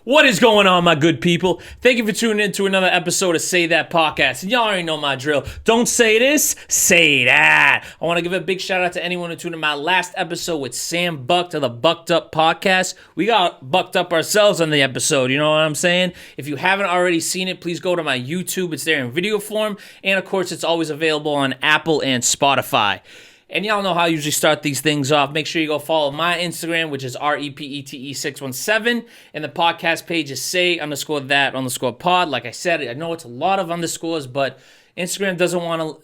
What is going on, my good people? Thank you for tuning in to another episode of Say That Podcast. And y'all already know my drill. Don't say this, say that. I want to give a big shout out to anyone who tuned in my last episode with Sam Buck to the Bucked Up Podcast. We got bucked up ourselves on the episode, you know what I'm saying? If you haven't already seen it, please go to my YouTube. It's there in video form. And of course, it's always available on Apple and Spotify. And y'all know how I usually start these things off. Make sure you go follow my Instagram, which is REPETE617. And the podcast page is say_that_pod. Like I said, I know it's a lot of underscores, but Instagram doesn't want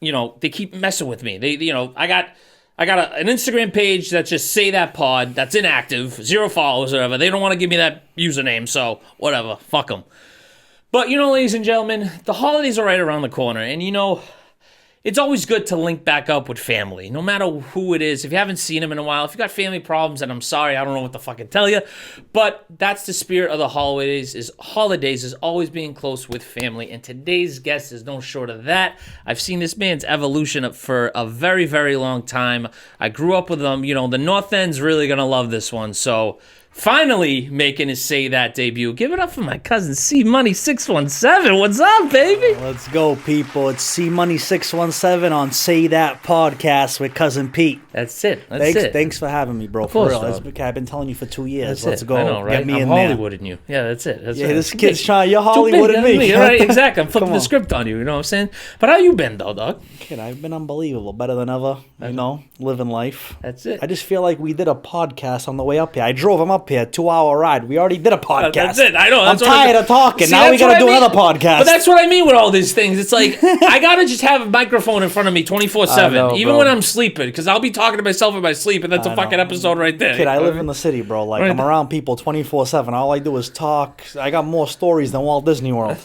to, they keep messing with me. I got an Instagram page that's just Say That Pod, that's inactive, 0 followers or whatever. They don't want to give me that username, so whatever, fuck them. But, ladies and gentlemen, the holidays are right around the corner, and it's always good to link back up with family, no matter who it is. If you haven't seen them in a while, if you got family problems, and I'm sorry, I don't know what to fucking tell you, but that's the spirit of the holidays is always being close with family, and today's guest is no short of that. I've seen this man's evolution for a very, very long time. I grew up with him. The North End's really going to love this one, so finally making his Say That debut. Give it up for my cousin C Money 617. What's up, baby? Let's go, people. It's C Money 617 on Say That Podcast with Cousin Pete. That's it. Thanks for having me, bro. Of course, for real. I've been telling you for 2 years. That's Let's it. go. I know, right? Get me I'm in there. Hollywooding you. Yeah, that's it. This kid's trying. You're Hollywooding me. Right, exactly. I'm flipping the script on you. You know what I'm saying? But how you been, though, dog? Kid, I've been unbelievable. Better than ever. Living life. That's it. I just feel like we did a podcast on the way up here. I drove him up here, 2-hour ride. We already did a podcast. That's it. I know. I'm tired of talking. Now we got to do another podcast. But that's what I mean with all these things. It's like, I got to just have a microphone in front of me 24/7, even when I'm sleeping, because I'll be talking to myself in my sleep, and that's a fucking episode right there. Kid, I live in the city, bro. Like, I'm around people 24/7. All I do is talk. I got more stories than Walt Disney World.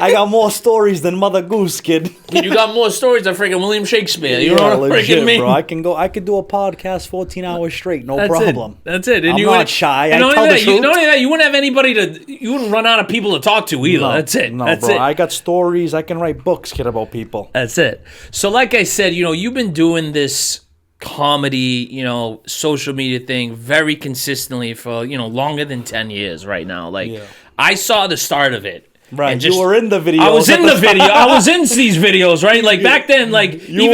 I got more stories than Mother Goose, kid. You got more stories than freaking William Shakespeare. You know what I freaking mean? Bro. I could do a podcast 14 hours straight, no problem. That's it. And I'm not shy. I tell the truth. Not only that, you wouldn't have anybody you wouldn't run out of people to talk to either. That's it. No, that's bro. it. I got stories. I can write books, kid, about people. That's it. So like I said, you've been doing this comedy, social media thing very consistently for, longer than 10 years right now. I saw the start of it. Right, you were in the video. I was in the video. I was in these videos, right? Like back then,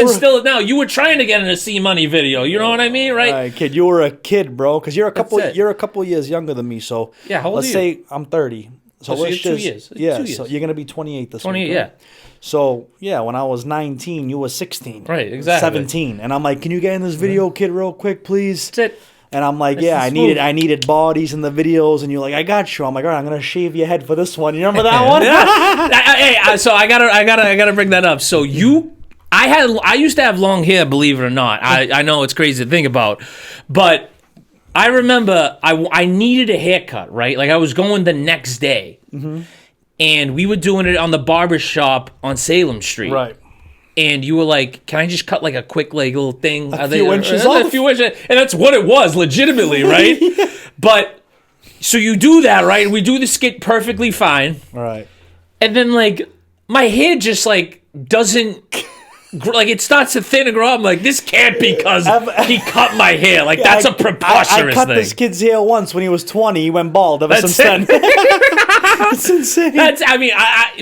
still now, you were trying to get in a C Money video. You know what I mean, right? Right, kid. You were a kid, bro, because you're a couple years younger than me. So yeah, how old are you? Let's say I'm 30. So let's just 2 years. Yeah, 2 years. So you're gonna be 28 this 28, week. yeah. Right? So yeah, when I was 19, you were 16. Right, exactly. 17, and I'm like, can you get in this video, kid, real quick, please? That's it. And I'm like, I needed bodies in the videos, and you're like, I got you. I'm like, all right, I'm gonna shave your head for this one. You remember that one? Hey, so I gotta bring that up. So I used to have long hair, believe it or not. I know it's crazy to think about, but I remember I needed a haircut, right? Like I was going the next day, and we were doing it on the barber shop on Salem Street, right. And you were like, can I just cut like a quick little thing? A few inches off? A few inches. And that's what it was, legitimately, right? Yeah. But, so you do that, right? We do the skit perfectly fine. Right. And then, my hair just, doesn't... it starts to thin and grow. I'm like, this can't be because he cut my hair. That's a preposterous thing. I cut this kid's hair once when he was 20. He went bald ever since then. It's insane.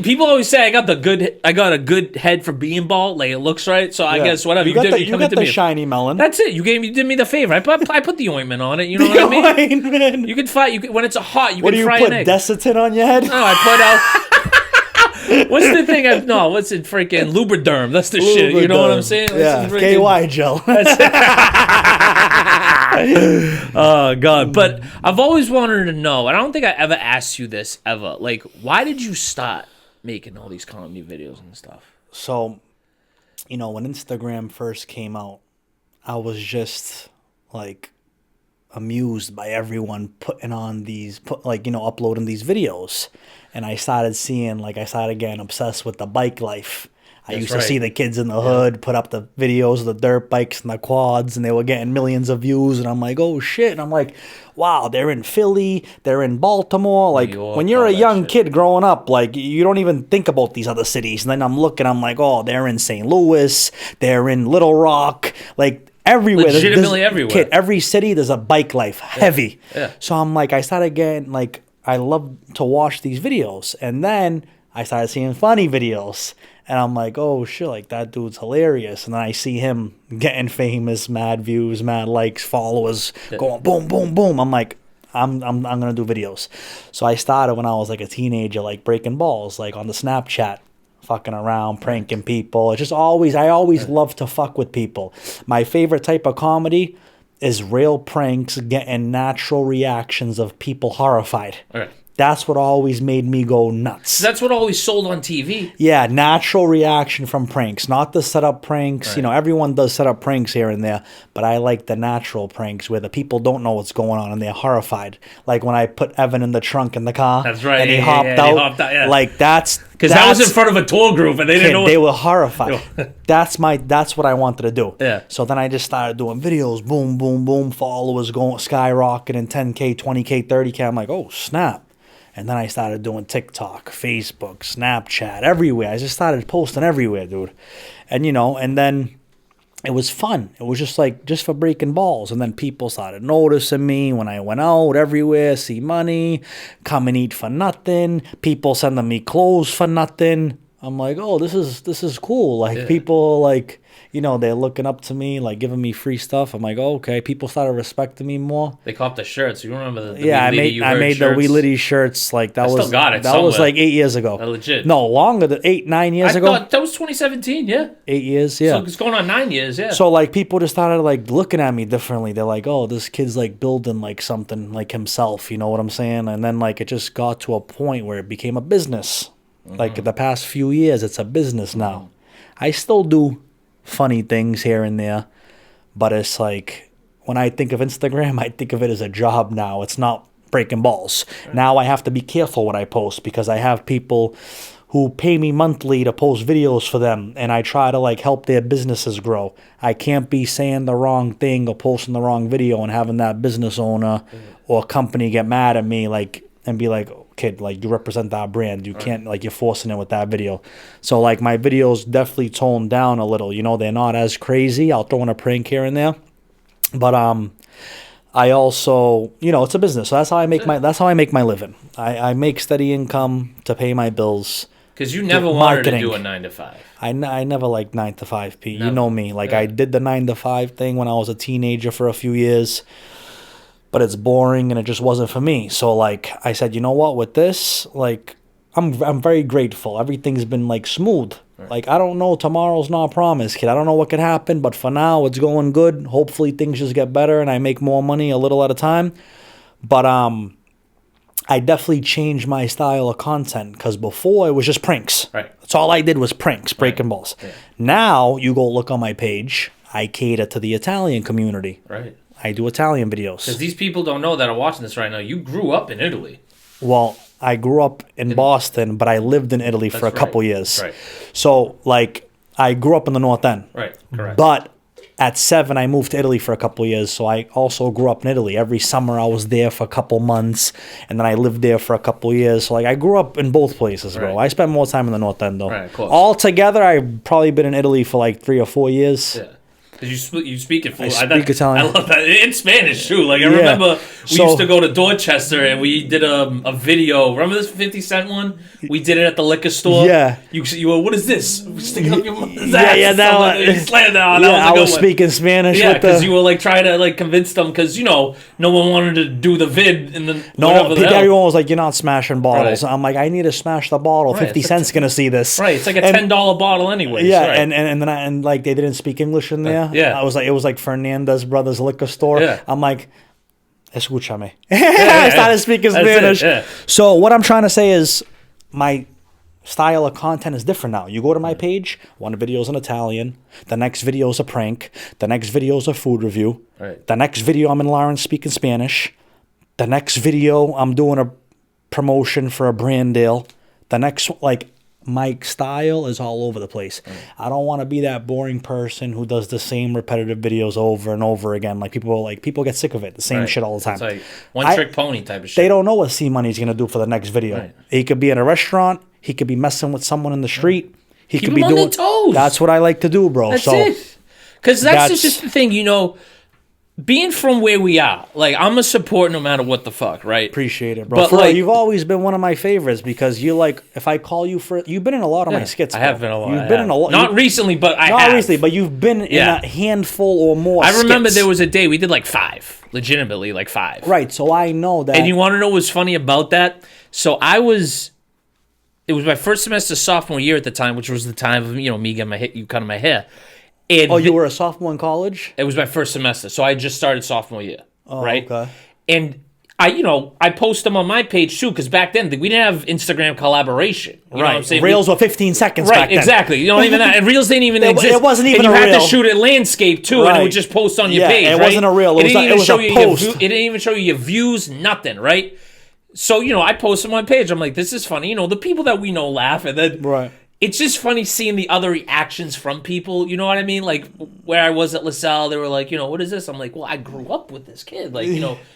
People always say I got a good head for being bald. Like it looks right. So I guess whatever. You got the shiny melon. That's it. You did me the favor. I put the ointment on it. You know what I mean? Ointment. You can fry. When it's hot, you can fry an egg. What do you put? Desitin on your head? No, I put out. What's the thing? What's it? Freaking Lubriderm. That's the shit. You know what I'm saying? Yeah, KY gel. Oh, God. But I've always wanted to know, and I don't think I ever asked you this ever, why did you start making all these comedy videos and stuff? So, when Instagram first came out, I was just, amused by everyone putting on these, uploading these videos. And I started seeing, I started getting obsessed with the bike life. I used to see the kids in the hood put up the videos of the dirt bikes and the quads, and they were getting millions of views. And I'm like, oh shit! And I'm like, wow, they're in Philly, they're in Baltimore. Like when you're a young kid growing up, like you don't even think about these other cities. And then I'm like, oh, they're in St. Louis, they're in Little Rock, like everywhere. Legitimately everywhere. Kid, every city there's a bike life, heavy. Yeah. So I'm like, I started getting like, I love to watch these videos, and then I started seeing funny videos. And I'm like, oh shit, like that dude's hilarious. And then I see him getting famous, mad views, mad likes, followers, going boom, boom, boom. I'm like, I'm gonna do videos. So I started when I was like a teenager, like breaking balls, like on the Snapchat, fucking around, pranking people. It's just I always love to fuck with people. My favorite type of comedy is real pranks, getting natural reactions of people horrified. Right. That's what always made me go nuts. That's what always sold on TV. Yeah, natural reaction from pranks, not the setup pranks. Right. You know, everyone does setup pranks here and there, but I like the natural pranks where the people don't know what's going on and they're horrified. Like when I put Evan in the trunk in the car. That's right. And he Yeah, hopped yeah, out. he hopped out, yeah. Like that's Because that was in front of a tour group and they didn't know. They were horrified. That's what I wanted to do. Yeah. So then I just started doing videos. Boom, boom, boom. Followers going skyrocketing, 10K, 20K, 30K. I'm like, oh snap. And then I started doing TikTok, Facebook, Snapchat, everywhere. I just started posting everywhere, dude. And, you know, and then it was fun. It was just for breaking balls. And then people started noticing me when I went out everywhere, see money, come and eat for nothing. People sending me clothes for nothing. I'm like, oh, this is cool. Like people like, you know, they're looking up to me, like giving me free stuff. I'm like, oh, okay. People started respecting me more. They copped the shirts. You remember the I made the Wee Liddy shirts. Like that still got it that somewhere. was like 8 years ago. Legit. No, longer than 8-9 years ago. I thought that was 2017. Yeah. 8 years. Yeah. So it's going on 9 years. Yeah. So like people just started like looking at me differently. They're like, oh, this kid's like building like something like himself. You know what I'm saying? And then like it just got to a point where it became a business. Like the past few years, it's a business now. I still do funny things here and there, but it's like when I think of Instagram, I think of it as a job now. It's not breaking balls. Right. Now I have to be careful what I post because I have people who pay me monthly to post videos for them, and I try to like help their businesses grow. I can't be saying the wrong thing or posting the wrong video and having that business owner or company get mad at me and be like, kid, like you represent that brand. You can't, like, you're forcing it with that video. So like my videos definitely toned down a little. You know, they're not as crazy. I'll throw in a prank here and there. But I also, you know, it's a business. So that's how I make my living. I make steady income to pay my bills. Because you never wanted to do a 9 to 5. I never liked 9 to 5, Pete. Never. You know me. Like I did the 9 to 5 thing when I was a teenager for a few years. But it's boring and it just wasn't for me. So like I said, you know what, with this, like I'm very grateful. Everything's been like smooth. Right. Like I don't know, tomorrow's not promised, kid. I don't know what could happen, but for now it's going good. Hopefully things just get better and I make more money a little at a time. But I definitely changed my style of content because before it was just pranks. Right. That's all I did was pranks, breaking balls. Yeah. Now you go look on my page, I cater to the Italian community. Right. I do Italian videos. Because these people don't know that are watching this right now. You grew up in Italy. Well, I grew up in Boston, but I lived in Italy for a couple years. Right. So, like, I grew up in the North End. Right, correct. But at 7, I moved to Italy for a couple years. So I also grew up in Italy. Every summer I was there for a couple months, and then I lived there for a couple years. So, like, I grew up in both places, bro. Right. I spent more time in the North End, though. Right, of course. Altogether, I've probably been in Italy for, like, 3 or 4 years. Yeah. Because you speak it full. I speak Italian. I love that. In Spanish, too. Like, I remember we used to go to Dorchester and we did a video. Remember this 50 Cent one? We did it at the liquor store. Yeah. You were, what is this? Sticking up your mother's ass. Yeah, that one. I was speaking Spanish. Yeah, because you were, like, trying to, like, convince them. Because, you know, no one wanted to do the vid. And then everyone was like, you're not smashing bottles. Right. I'm like, I need to smash the bottle. Right, 50 Cent's going to see this. Right. It's like a $10 bottle anyways. Yeah, right. and then they didn't speak English in there. Yeah. It was like Fernandez Brothers liquor store. Yeah. I'm like, escúchame. I started speaking Spanish. So what I'm trying to say is my style of content is different now. You go to my page, one video's in Italian, the next video's a prank, the next video's a food review, right. The next video I'm in Lawrence speaking Spanish, the next video I'm doing a promotion for a brand deal, the next, like, my style is all over the place. I don't want to be that boring person who does the same repetitive videos over and over again. Like people get sick of it, the same Right. shit all the time. It's like one-trick pony type of shit. They don't know what C Money's gonna do for the next video. Right. He could be in a restaurant. He could be messing with someone in the street. He Keep could be him on doing. their toes. That's what I like to do, bro. That's so it. Because that's just that's- the thing, you know, being from where we are, like, I'm a support no matter what the fuck, right? appreciate it, bro. But, For real, like- you've always been one of my favorites because you like. If I call you for, you've been in a lot of my skits. I bro. have been a lot. You've been in a lot. Not recently, but I Not have. recently, but you've been Yeah. in a handful or more. I remember skits. there was a day we did like 5. Legitimately, like 5. right. So I know that. And you want to know what's funny about that? So it was my first semester sophomore year at the time, which was the time of, you know, me getting you cutting my hair. And oh, you were a sophomore in college. it was my first semester, so I just started sophomore year, right? okay. And I post them on my page too, because back then we didn't have Instagram collaboration. You know what I'm saying? Reels were 15 seconds. Right, back then. exactly. You don't even that, and reels didn't even It exist. wasn't even and you a had reel. to shoot it landscape too, and it Right. would just post on your Yeah, page. it right? wasn't a reel. It was didn't a- even it was show a you post. It didn't even show you your views, nothing, right? So I post on my page. I'm like, this is funny. The people that we know laugh, and then Right. it's just funny seeing the other reactions from people. You know what I mean? Like where I was at LaSalle, they were like, what is this? I'm like, well, I grew up with this kid. Like,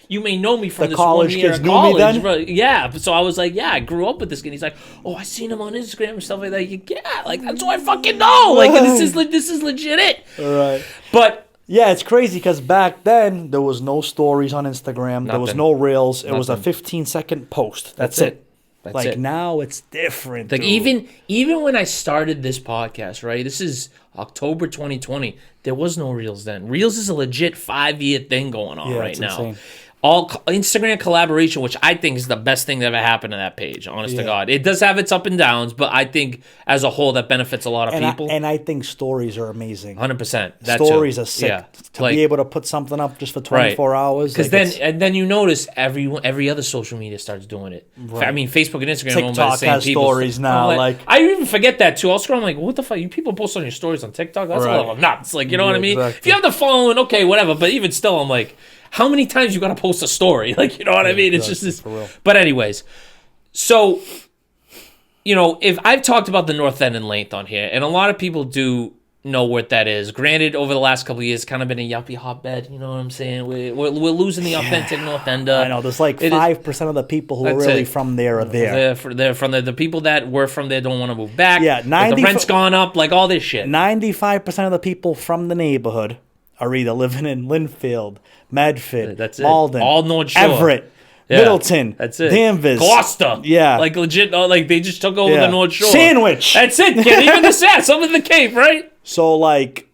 you may know me from The this college 1 year kids of knew me college. then? Right? Yeah. So I was like, yeah, I grew up with this kid. He's like, oh, I seen him on Instagram and stuff like that. Yeah, like that's what I fucking know. Like this is legit it. Right. But Yeah, it's crazy because back then there was no stories on Instagram. There was Nothing. no reels. It was a Nothing. 15-second post. That's That's it. it. That's like it. now it's different. like dude. even when I started this podcast, right? This is October 2020. There was no Reels then. Reels is a legit 5-year thing going on Yeah, right it's now. insane. All Instagram collaboration, which I think is the best thing that ever happened to that page. Honest to Yeah. God, it does have its up and downs, but I think as a whole that benefits a lot of and people. I, and I think stories are amazing. 100%. Stories are sick. Yeah. To Like, be able to put something up just for 24 hours. because like, then you notice every other social media starts doing it. I mean, Facebook and Instagram are owned by the TikTok same has people. stories now, I'm like- I even forget that too. I'll scroll. I'm like, what the fuck? You people post on your stories on TikTok? That's Right. a little nuts. Like, you know what I mean? Exactly. If you have the phone, okay, whatever. But even still, I'm like, how many times you gotta post a story? Like, you know what I mean? It's just this. for real. But anyways, so if I've talked about the North End and length on here, and a lot of people do know what that is. Granted, over the last couple of years, it's kind of been a yuppie hotbed. You know what I'm saying? We're losing the authentic North Ender. I know there's like It is- 5% of the people who are That's really it. from there are there. They're from the people that were from there don't want to move back. Yeah, Like, 90 the rent's gone up, like all this shit. 95% of the people from the neighborhood are either living in Linfield, Medford, That's it. Malden, All North Shore. Everett, Yeah, Middleton, that's it. Danvers, Gloucester. Yeah. Like legit, like they just took over Yeah. the North Shore. Sandwich. That's it. Kid. Even the South, some of the Cape, right? So like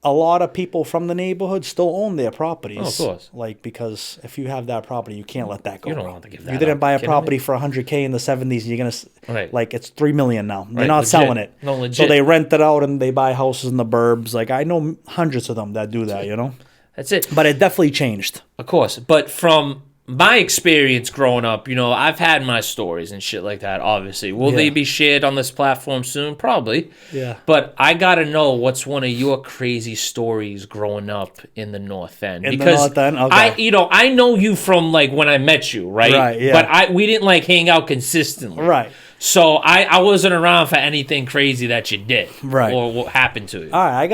a lot of people from the neighborhood still own their properties. Oh, of course. Like because if you have that property, you can't let that go. You don't want to give that You didn't up. buy a Kidding property me? for $100K in the 70s, you're gonna Right. like it's $3 million now. They're Right, not legit. selling it. No, So legit. they rent it out and they buy houses in the burbs. Like I know hundreds of them that do that. That's it. But it definitely changed. Of course. But from my experience growing up, I've had my stories and shit like that, obviously. Will they Yeah. be shared on this platform soon? Probably. Yeah. But I got to know what's one of your crazy stories growing up in the North End. In the because North End? Okay. I know you from like when I met you, right? Right, yeah. But we didn't like hang out consistently. Right. So I wasn't around for anything crazy that you did. Right. Or what happened to you. All right, I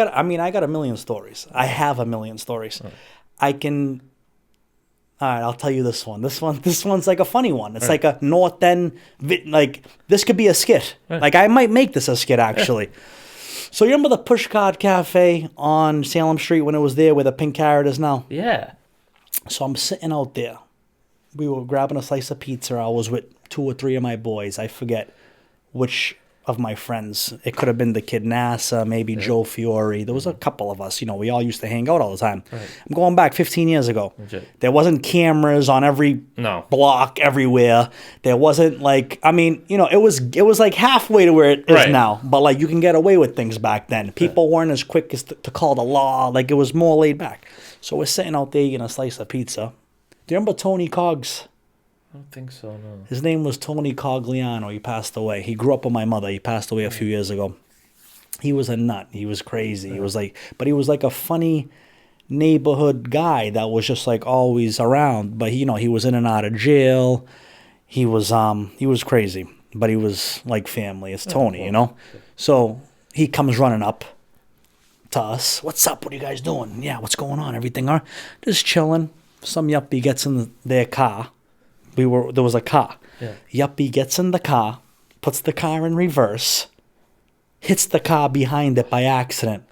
got a million stories. I have a million stories. I can. All right, I'll tell you this one. This one's like a funny one. It's like a North End, like this could be a skit. Like I might make this a skit actually. So you remember the Pushcart Cafe on Salem Street when it was there where the Pink Carrot is now? Yeah. So I'm sitting out there. We were grabbing a slice of pizza. I was with 2 or 3 of my boys. I forget which of my friends. It could have been the kid NASA, maybe Joe Fiore. There was a couple of us. We all used to hang out all the time. I'm going back 15 years ago. Legit. There wasn't cameras on every No. block everywhere. There wasn't like, it was like halfway to where it is Right. now. But like you can get away with things back then. People weren't as quick as to call the law. Like it was more laid back. So we're sitting out there eating a slice of pizza. Do you remember Tony Cogs? I don't think so, no. His name was Tony Cogliano. He passed away. He grew up with my mother. He passed away a few years ago. He was a nut. He was crazy. He was like a funny neighborhood guy that was just like always around. But he was in and out of jail. He was crazy. but he was like family. It's Tony, you know? So he comes running up to us. What's up? What are you guys doing? Yeah, what's going on? Everything all right? Just chilling. Some yuppie gets in their car. There was a car. Yeah. Yuppie gets in the car, puts the car in reverse, hits the car behind it by accident.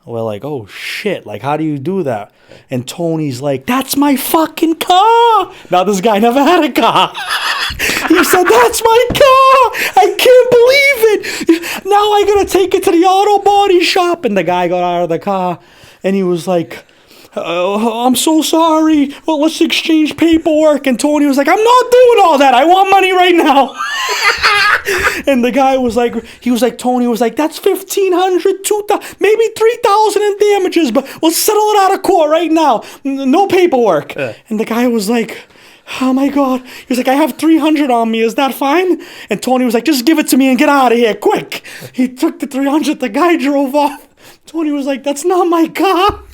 We're like, oh shit, like how do you do that? And Tony's like, that's my fucking car. Now this guy never had a car. He said, that's my car. I can't believe it. Now I gotta take it to the auto body shop. And the guy got out of the car and he was like, I'm so sorry. Well, let's exchange paperwork. And Tony was like, I'm not doing all that. I want money right now. And the guy was like, Tony was like, that's $1,500, $2,000, maybe $3,000 in damages, but we'll settle it out of court right now. No paperwork. And the guy was like, oh my God. He was like, I have $300 on me. Is that fine? And Tony was like, just give it to me and get out of here quick. He took the $300. The guy drove off. Tony was like, that's not my car.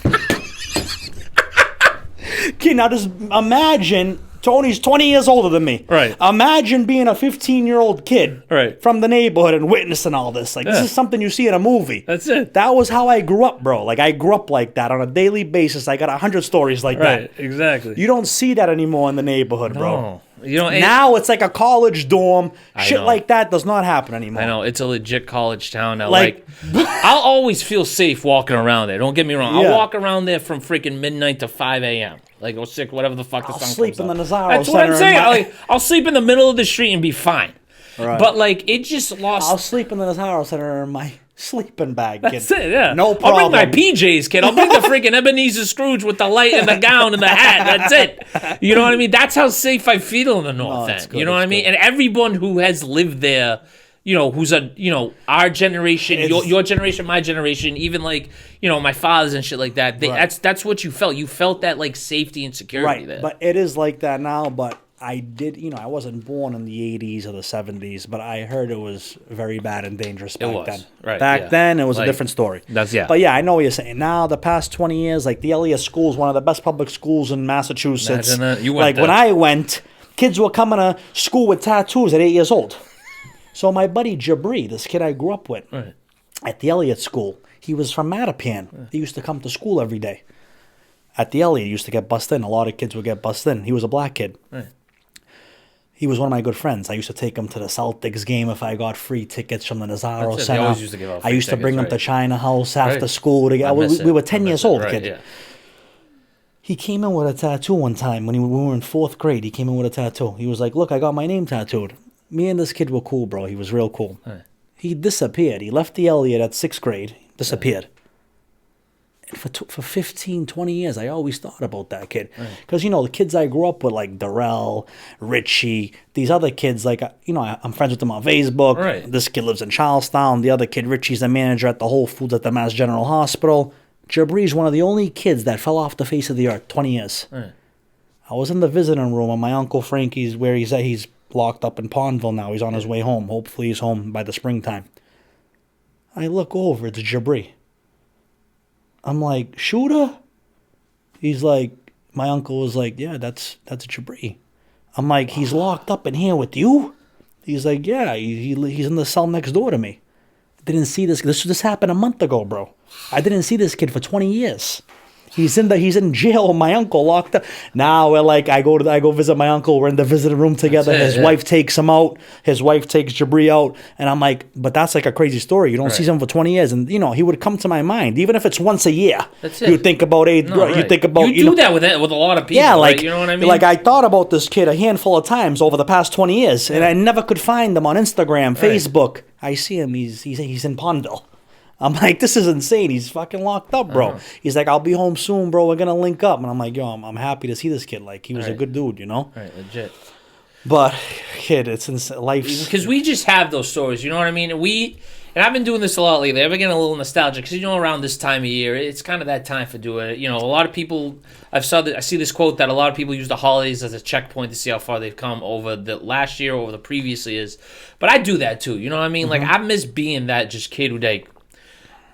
Okay, now just imagine Tony's 20 years older than me. Right. Imagine being a 15-year-old kid Right. from the neighborhood and witnessing all this. Like, this is something you see in a movie. That's it. That was how I grew up, bro. Like, I grew up like that on a daily basis. I got 100 stories like Right, that. exactly. You don't see that anymore in the neighborhood, bro. No. You know, Now it's like a college dorm. Shit know. like that does not happen anymore. I know it's a legit college town now. Like- I'll always feel safe walking around there. Don't get me wrong. Yeah. I'll walk around there from freaking midnight to 5 a.m. Like, or 6, whatever the fuck the I'll sun sleep comes in the up. Nazaro That's what I'm Center saying. in my- Like, I'll sleep in the middle of the street and be fine. Right. But like, it just lost. I'll sleep in the Nazaro Center in my sleeping bag, kid. That's it, yeah. No I'll problem. bring my PJs, kid. I'll bring the freaking Ebenezer Scrooge with the light and the gown and the hat. That's it. You know what I mean? That's how safe I feel in the North that's End. good, You know what I that's mean? good. And everyone who has lived there, you know, who's our generation, your generation, my generation, even like, you know, my father's and shit like that. That's what you felt. You felt that like safety and security Right, there. but it is like that now. But I did, I wasn't born in the 80s or the 70s, but I heard it was very bad and dangerous back was, then. right, Back yeah. then, it was Like, a different story. yeah. But yeah, I know what you're saying. Now, the past 20 years, like the Elliott School is one of the best public schools in Massachusetts. Imagine that. You went like there. when I went, kids were coming to school with tattoos at 8 years old. So my buddy Jabri, this kid I grew up with, Right. at the Elliott School, he was from Mattapan. He used to come to school every day. At the Elliott, he used to get bussed in. A lot of kids would get bussed in. He was a black kid. Right. He was one of my good friends. I used to take him to the Celtics game if I got free tickets from the Nazaro That's it. They Center. always used to give out I free used to bring him tickets, to China House after Right. school. I miss We it. were I 10 miss years it. old, Right, kid. yeah. He came in with a tattoo one time when we were in 4th grade. He came in with a tattoo. He was like, look, I got my name tattooed. Me and this kid were cool, bro. He was real cool. Right. He disappeared. He left the Elliott at 6th grade. Disappeared. And for 15, 20 years, I always thought about that kid. Because, the kids I grew up with, like Darrell, Richie, these other kids, like, I'm friends with them on Facebook. Right. This kid lives in Charlestown. The other kid, Richie's the manager at the Whole Foods at the Mass General Hospital. Jabri's one of the only kids that fell off the face of the earth 20 years. Right. I was in the visiting room, and my Uncle Frankie's where he's at. He's locked up in Pondville now. He's on his way home. Hopefully he's home by the springtime. I look over, it's Jabri. I'm like, shooter? He's like, my uncle was like, yeah, that's Jabri. I'm like, he's locked up in here with you? He's like, yeah, he's in the cell next door to me. Didn't see this. This happened a month ago, bro. I didn't see this kid for 20 years. He's in jail with my uncle locked up. Now we're like, I go visit my uncle. We're in the visiting room together. That's it, His yeah. wife takes him out. His wife takes Jabri out. And I'm like, but that's like a crazy story. You don't see someone for 20 years. And, he would come to my mind. Even if it's once a year. That's it. You think about 8th grade. right. You think about... You do that with a lot of people, Yeah, right? like, You know what I mean? like I thought about this kid a handful of times over the past 20 years. And I never could find him on Instagram, Facebook. I see him. He's in Pondville. I'm like, this is insane. He's fucking locked up, bro. He's like, I'll be home soon, bro. We're going to link up. And I'm like, yo, I'm happy to see this kid. Like, he was a good dude, Right, legit. But, kid, it's insane. Life's... Because we just have those stories, you know what I mean? And I've been doing this a lot lately. I've been getting a little nostalgic because, around this time of year, it's kind of that time for doing it. A lot of people, I see this quote that a lot of people use the holidays as a checkpoint to see how far they've come over the last year, over the previous years. But I do that too, you know what I mean? Like, I miss being that just kid who, like,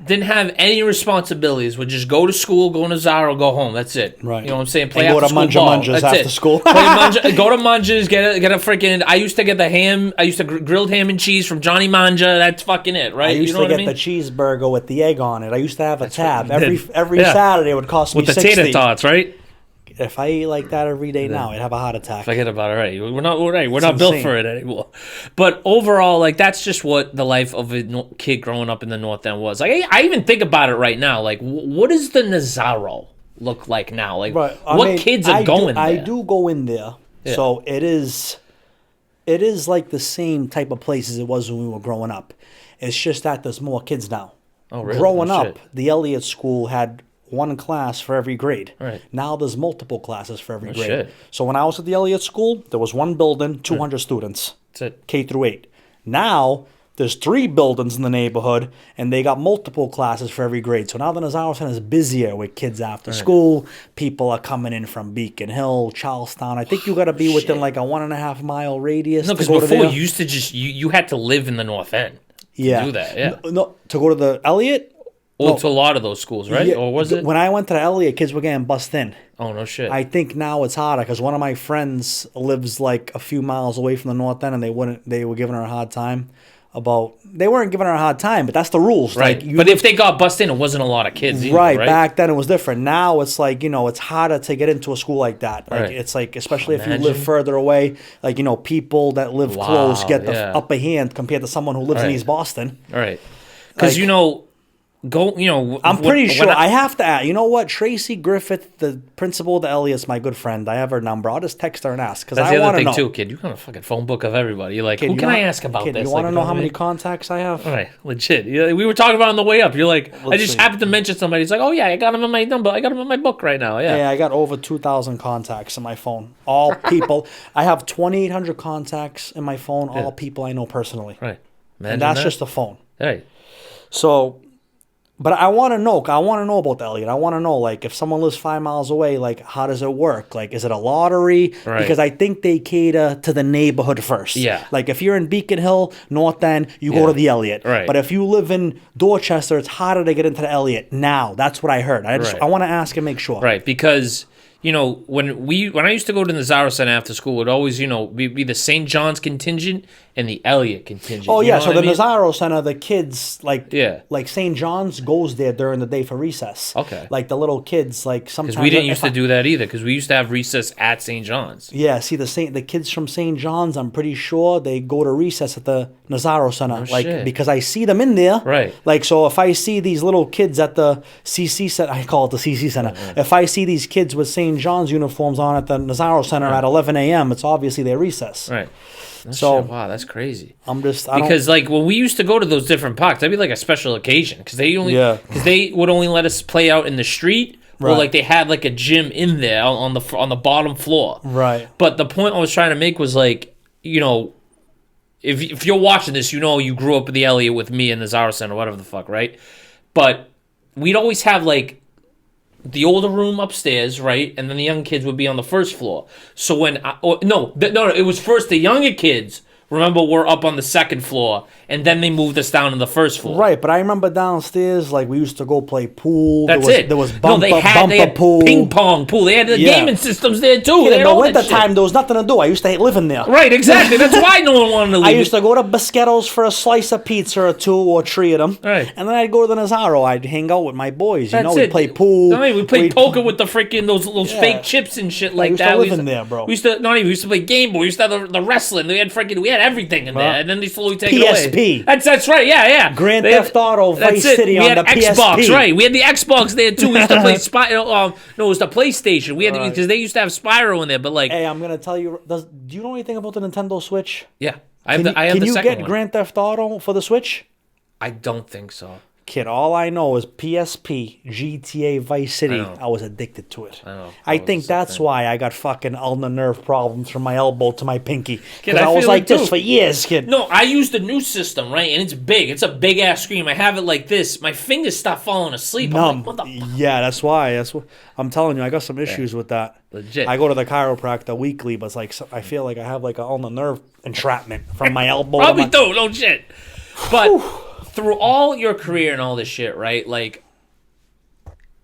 didn't have any responsibilities, would just go to school, go to Nazaro, go home. That's it. Right. You know what I'm saying? Play And go after to school Munja ball. Munjas That's after it. school. Play go to Munjas, get a freaking. I used to get the ham. I used to grilled ham and cheese from Johnny Manja. That's fucking it, right? I used you know to what get I mean? the cheeseburger with the egg on it. I used to have a tab what you every did. Yeah. Saturday. It would cost With me the 60. tater tots, right? If I ate like that every day now, I'd have a heart attack. Forget about it. Right? We're not built insane. for it anymore. But overall, like that's just what the life of a kid growing up in the North End was. Like I even think about it right now. Like what does the Nazaro look like now? Like Right. what kids are going there? I do go in there, so it is like the same type of place as it was when we were growing up. It's just that there's more kids now. Oh, really? Growing No up, shit. the Elliott School had one class for every grade. Right. Now there's multiple classes for every grade. shit. So when I was at the Elliott School, there was one building, 200 students, That's it. K through 8. Now there's 3 buildings in the neighborhood, and they got multiple classes for every grade. So now the Nazaro Center is busier with kids after school. People are coming in from Beacon Hill, Charlestown. I think you got to be within like a 1.5 mile radius No, to because go to before there. you used to just you had to live in the North End. Yeah. do that, yeah. No, to go to the Elliott? Well, No. to a lot of those schools, right? Yeah, Or was it? When I went to the Elliott, kids were getting bussed in. Oh no shit. I think now it's harder because one of my friends lives like a few miles away from the North End, and they were giving her a hard time about. They weren't giving her a hard time, but that's the rules. right. Like, you But if they got busted in, it wasn't a lot of kids. Either, right, right. back then it was different. Now it's like, it's harder to get into a school like that. Like Right. it's like, especially if you Imagine. live further away, like people that live Wow, close get the yeah. upper hand compared to someone who lives in Right. East Boston. All right. Because Like- I'm pretty sure. I have to ask. You know what? Tracy Griffith, the principal of the Elliott's, my good friend. I have her number. I'll just text her and ask because That's I the want other to thing know. too, kid. You got a fucking phone book of everybody. You're like, Kid, who you can know- I ask about kid, this? You want to Like, know what how I many mean? contacts I have? All right, legit. Yeah, we were talking about it on the way up. You're like, I just see. happened to mention somebody. He's like, oh yeah, I got him in my number. I got him in my book right now. Yeah. Yeah, I got over 2,000 contacts in my phone. All people. I have 2,800 contacts in my phone. All people I know personally. Right. Imagine And that's that. just the phone. Hey. So, but I want to know. I want to know about the Elliott. I want to know, like, if someone lives 5 miles away, like, how does it work? Like, is it a lottery? Right. Because I think they cater to the neighborhood first. Yeah. Like, if you're in Beacon Hill, North End, you go Yeah. to the Elliott. Right. But if you live in Dorchester, it's harder to get into the Elliott now. That's what I heard. Right. I want to ask and make sure. Right, because when I used to go to the Nazaro Center after school, it would always be the St. John's contingent and the Elliott contingent. Oh You yeah, know so what the I mean? Nazaro Center, the kids Yeah. like St. John's goes there during the day for recess. Okay. Like the little kids, like sometimes Because we didn't if used to I- do that either. Because we used to have recess at St. John's. Yeah, see the kids from St. John's, I'm pretty sure they go to recess at the Nazaro Center, like shit. because I see them in there. Right. Like so, if I see these little kids at the CC Center, I call it the CC Center. If I see these kids with St. John's uniforms on at the Nazaro Center at 11 a.m., it's obviously their recess. Right. No So- shit, wow, that's crazy. I'm just I don't- Because like when we used to go to those different parks, that'd be like a special occasion because they would only let us play out in the street. Or Right. like they had like a gym in there on the bottom floor. Right. But the point I was trying to make was like, if you're watching this, you grew up at the Elliott with me in the Zara Center, whatever the fuck, right? But we'd always have like the older room upstairs, right? And then the young kids would be on the first floor. So when it was first the younger kids. Remember, we're up on the second floor, and then they moved us down to the first floor. Right, but I remember downstairs, like we used to go play pool. That's there was, it. There was No, bumper, they had pool. ping pong pool. They had the Yeah. gaming systems there too. Yeah, They in had the all that winter shit. time, there was nothing to do. I used to hate living there. Right, exactly. That's why no one wanted to leave. I used to go to Biscetto's for a slice of pizza or two or three of them. Right. And then I'd go to the Nazaro. I'd hang out with my boys. That's We'd it. play pool. I mean, we played We'd- poker with the freaking those Yeah. fake chips and shit like used to that. live in there, bro. We used to play Game Boy. We used to have the wrestling. We had everything in there, and then they slowly take it PSP. away. That's right. Yeah. Grand They had- Theft Auto, that's Vice it. City we on had the Xbox, PSP. right? We had the Xbox there too. We used to play no, it was the PlayStation. We had Right. because they used to have Spyro in there, but like, Hey, I'm gonna tell you. Do you know anything about the Nintendo Switch? yeah, I have Can the you second get one. Grand Theft Auto for the Switch? I don't think so. Kid, all I know is PSP, GTA, Vice City. know. I was addicted to it. know. I That think was that's something. why I got fucking ulnar nerve problems from my elbow to my pinky. Kid, Because I I was feel like it this too. for years, kid. No, I use the new system, right? And it's big. It's a big ass screen. I have it like this. My fingers stop falling asleep. I'm like, what the fuck? Yeah, that's why. That's what I'm telling you. I got some issues with that. Legit. I go to the chiropractor weekly, but it's like I feel like I have like a ulnar nerve entrapment from my elbow. Probably to my, do, no shit. But through all your career and all this shit, right? Like,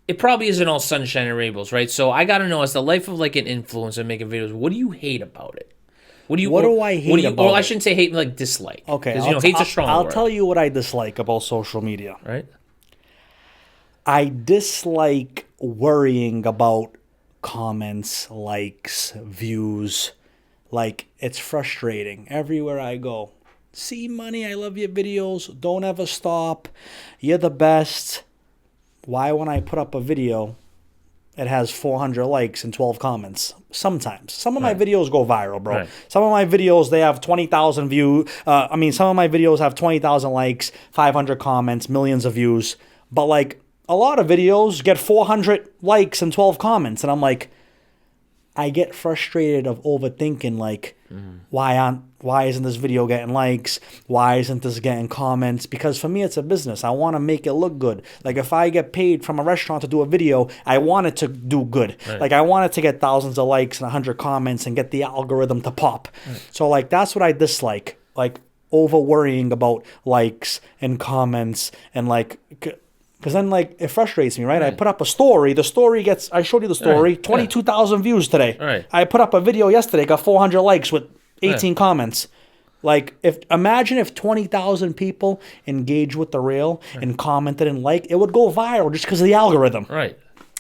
it probably isn't all sunshine and rainbows, right? So I gotta know, as the life of like an influencer making videos, what do you hate about it? What do I hate about I shouldn't say hate, like dislike. Okay, because hate's a strong word. I'll tell you what I dislike about social media. Right. I dislike worrying about comments, likes, views. Like, it's frustrating everywhere I go. See, money, I love your videos. Don't ever stop. You're the best. Why, when I put up a video, it has 400 likes and 12 comments? Sometimes. Some of my videos go viral, bro. Right. Some of my videos, they have 20,000 views. Some of my videos have 20,000 likes, 500 comments, millions of views. But, like, a lot of videos get 400 likes and 12 comments. And I'm like, I get frustrated of overthinking, like, why isn't this video getting likes? Why isn't this getting comments? Because for me, it's a business. I want to make it look good. Like, if I get paid from a restaurant to do a video, I want it to do good. Right. Like, I want it to get thousands of likes and 100 comments and get the algorithm to pop. Right. So, like, that's what I dislike. Like, over worrying about likes and comments and, like... Because then, like, it frustrates me, right? I put up a story. The story gets... I showed you the story. 22,000 views today. Right. I put up a video yesterday. Got 400 likes with 18 comments. Like, imagine if 20,000 people engaged with the reel and commented and liked. It would go viral just because of the algorithm. Right.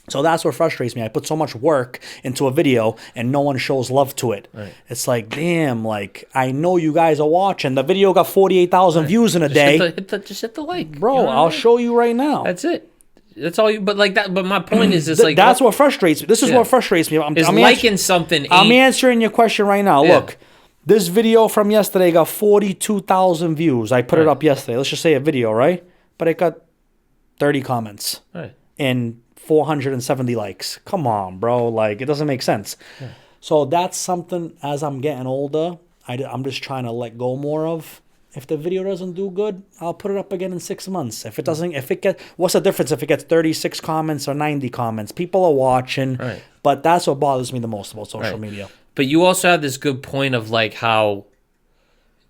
So that's what frustrates me. I put so much work into a video and no one shows love to it. Right. It's like, damn, like, I know you guys are watching. The video got 48,000 views in a day. Just hit the like. Bro, I'll show you right now. That's it. That's all you, but like that, but my point is, it's like... That's what frustrates me. This is what frustrates me. I'm liking something. I'm answering your question right now. Yeah. Look, this video from yesterday got 42,000 views. I put it up yesterday. Let's just say a video, right? But it got 30 comments. Right. And 470 likes. Come on, bro. Like, it doesn't make sense. Yeah. So that's something, as I'm getting older, I'm just trying to let go more of. If the video doesn't do good, I'll put it up again in 6 months. What's the difference if it gets 36 comments or 90 comments? People are watching. Right. But that's what bothers me the most about social media. But you also have this good point of, like, how,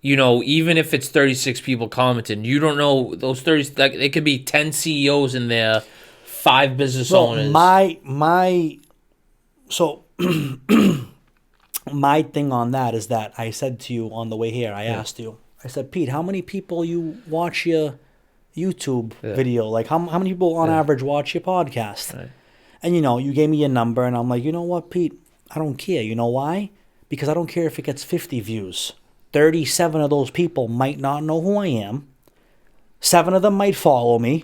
even if it's 36 people commenting, you don't know those 30, like, it could be 10 CEOs in there, 5 business owners. So my thing on that is that I said to you on the way here, I asked you, I said, Pete, how many people you watch your YouTube video? Like, how many people on average watch your podcast? Right. And, you gave me your number, and I'm like, you know what, Pete? I don't care. You know why? Because I don't care if it gets 50 views. 37 of those people might not know who I am. 7 of them might follow me.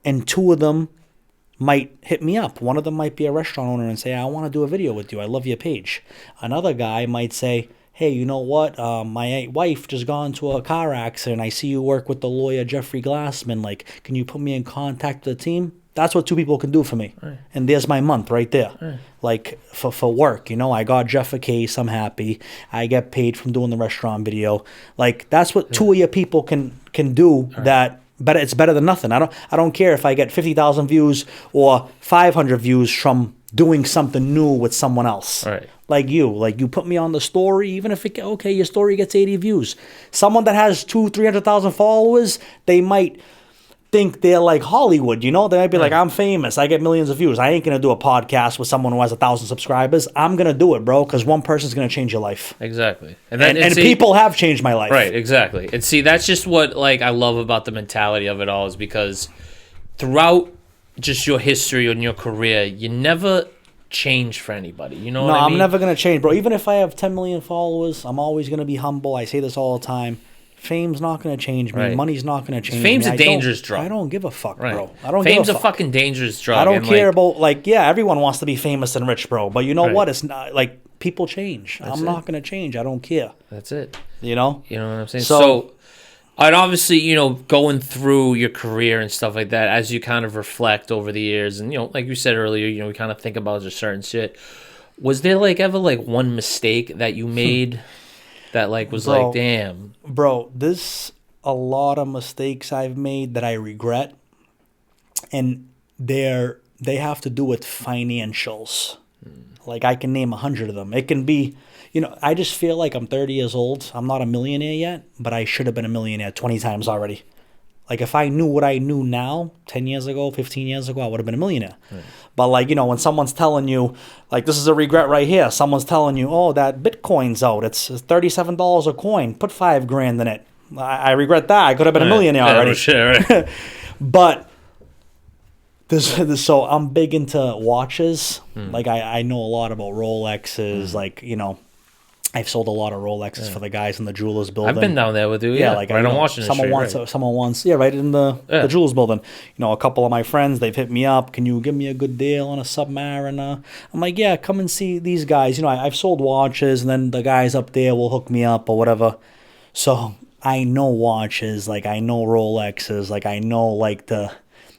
And 2 of them might hit me up. One of them might be a restaurant owner and say, I want to do a video with you. I love your page. Another guy might say, hey, you know what? My wife just got into a car accident. I see you work with the lawyer Jeffrey Glassman. Like, can you put me in contact with the team? That's what 2 people can do for me. Right. And there's my month right there. Right. Like, for work, I got Jeff a case. I'm happy. I get paid from doing the restaurant video. Like, that's what 2 of your people can do that. But it's better than nothing. I don't care if I get 50,000 views or 500 views from doing something new with someone else. Right. Like you put me on the story, even if your story gets 80 views. Someone that has 300,000 followers, they might think they're like Hollywood, They might be like, I'm famous. I get millions of views. I ain't going to do a podcast with someone who has 1,000 subscribers. I'm going to do it, bro, because one person's going to change your life. Exactly. And people have changed my life. Right, exactly. And see, that's just what, like, I love about the mentality of it all, is because throughout just your history and your career, you never change for anybody. You know what I mean? No, I'm never going to change, bro. Even if I have 10 million followers, I'm always going to be humble. I say this all the time. Fame's not going to change me. Right. Money's not going to change Fame's me. Fame's a dangerous drug. I don't give a fuck, bro. Fame's a fucking dangerous drug. I don't care about, everyone wants to be famous and rich, bro. But you know what? It's not, people change. I'm not going to change. I don't care. That's it. You know? You know what I'm saying? So and obviously, going through your career and stuff like that, as you kind of reflect over the years, and, like you said earlier, we kind of think about just certain shit. Was there, ever, one mistake that you made that, was damn? Bro, there's a lot of mistakes I've made that I regret. And they have to do with financials. Like I can name 100 of them. It can be, I just feel like I'm 30 years old. I'm not a millionaire yet, but I should have been a millionaire 20 times already. Like if I knew what I knew now, 10 years ago, 15 years ago, I would have been a millionaire. Right. But like, when someone's telling you, like this is a regret right here. Someone's telling you, oh, that Bitcoin's out. It's $37 a coin. Put $5,000 in it. I regret that. I could have been a millionaire already. Sure, right. But so I'm big into watches. Like I know a lot about Rolexes. Like, I've sold a lot of Rolexes for the guys in the jewelers building. I've been down there with you. Yeah, like right on Washington Street. Someone wants, right in the jewelers building. A couple of my friends, they've hit me up. Can you give me a good deal on a Submariner? I'm like, yeah, come and see these guys. I've sold watches, and then the guys up there will hook me up or whatever. So I know watches. Like I know Rolexes. Like I know like the,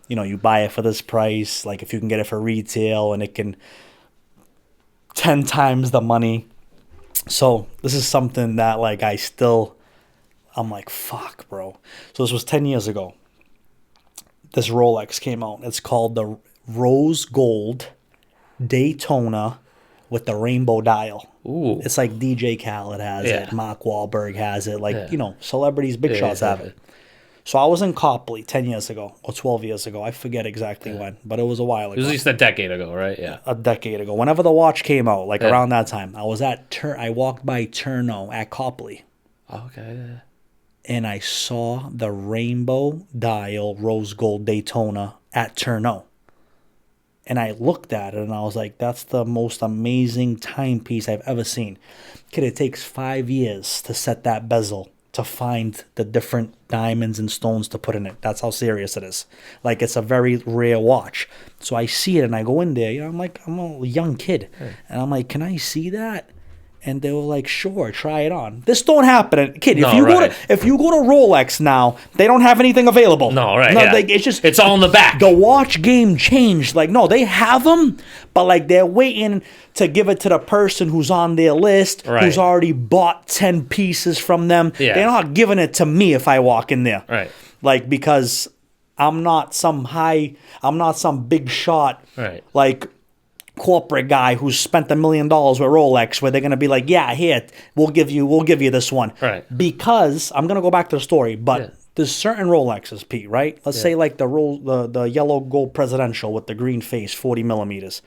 you buy it for this price. Like if you can get it for retail, and it can 10 times the money. So this is something that like I'm like, fuck, bro. So this was 10 years ago. This Rolex came out. It's called the Rose Gold Daytona with the rainbow dial. Ooh. It's like DJ Khaled has it. Mark Wahlberg has it. Like, celebrities, big shots have it. So I was in Copley 10 years ago or 12 years ago. I forget exactly when, but it was a while ago. It was at least a decade ago, right? Yeah. A decade ago. Whenever the watch came out, like around that time, I was I walked by Turno at Copley. Okay. Yeah. And I saw the rainbow dial rose gold Daytona at Turno. And I looked at it and I was like, that's the most amazing timepiece I've ever seen. Kid, it takes 5 years to set that bezel, to find the different diamonds and stones to put in it. That's how serious it is. Like, it's a very rare watch. So I see it and I go in there. I'm like, I'm a young kid. And I'm like, can I see that? And they were like, sure, try it on. This don't happen. Kid, if you go to Rolex now, they don't have anything available. No, right. No, like, it's all in the back. The watch game changed. Like, no, they have them, but like they're waiting to give it to the person who's on their list, who's already bought 10 pieces from them. Yeah. They're not giving it to me if I walk in there. Right. Like, because I'm not some big shot. Right. Like, corporate guy who's spent $1 million with Rolex, where they're gonna be like, yeah, here, we'll give you this one. Right. Because I'm gonna go back to the story, but there's certain Rolexes, Pete, right? Let's say like the yellow gold presidential with the green face, 40 millimeters.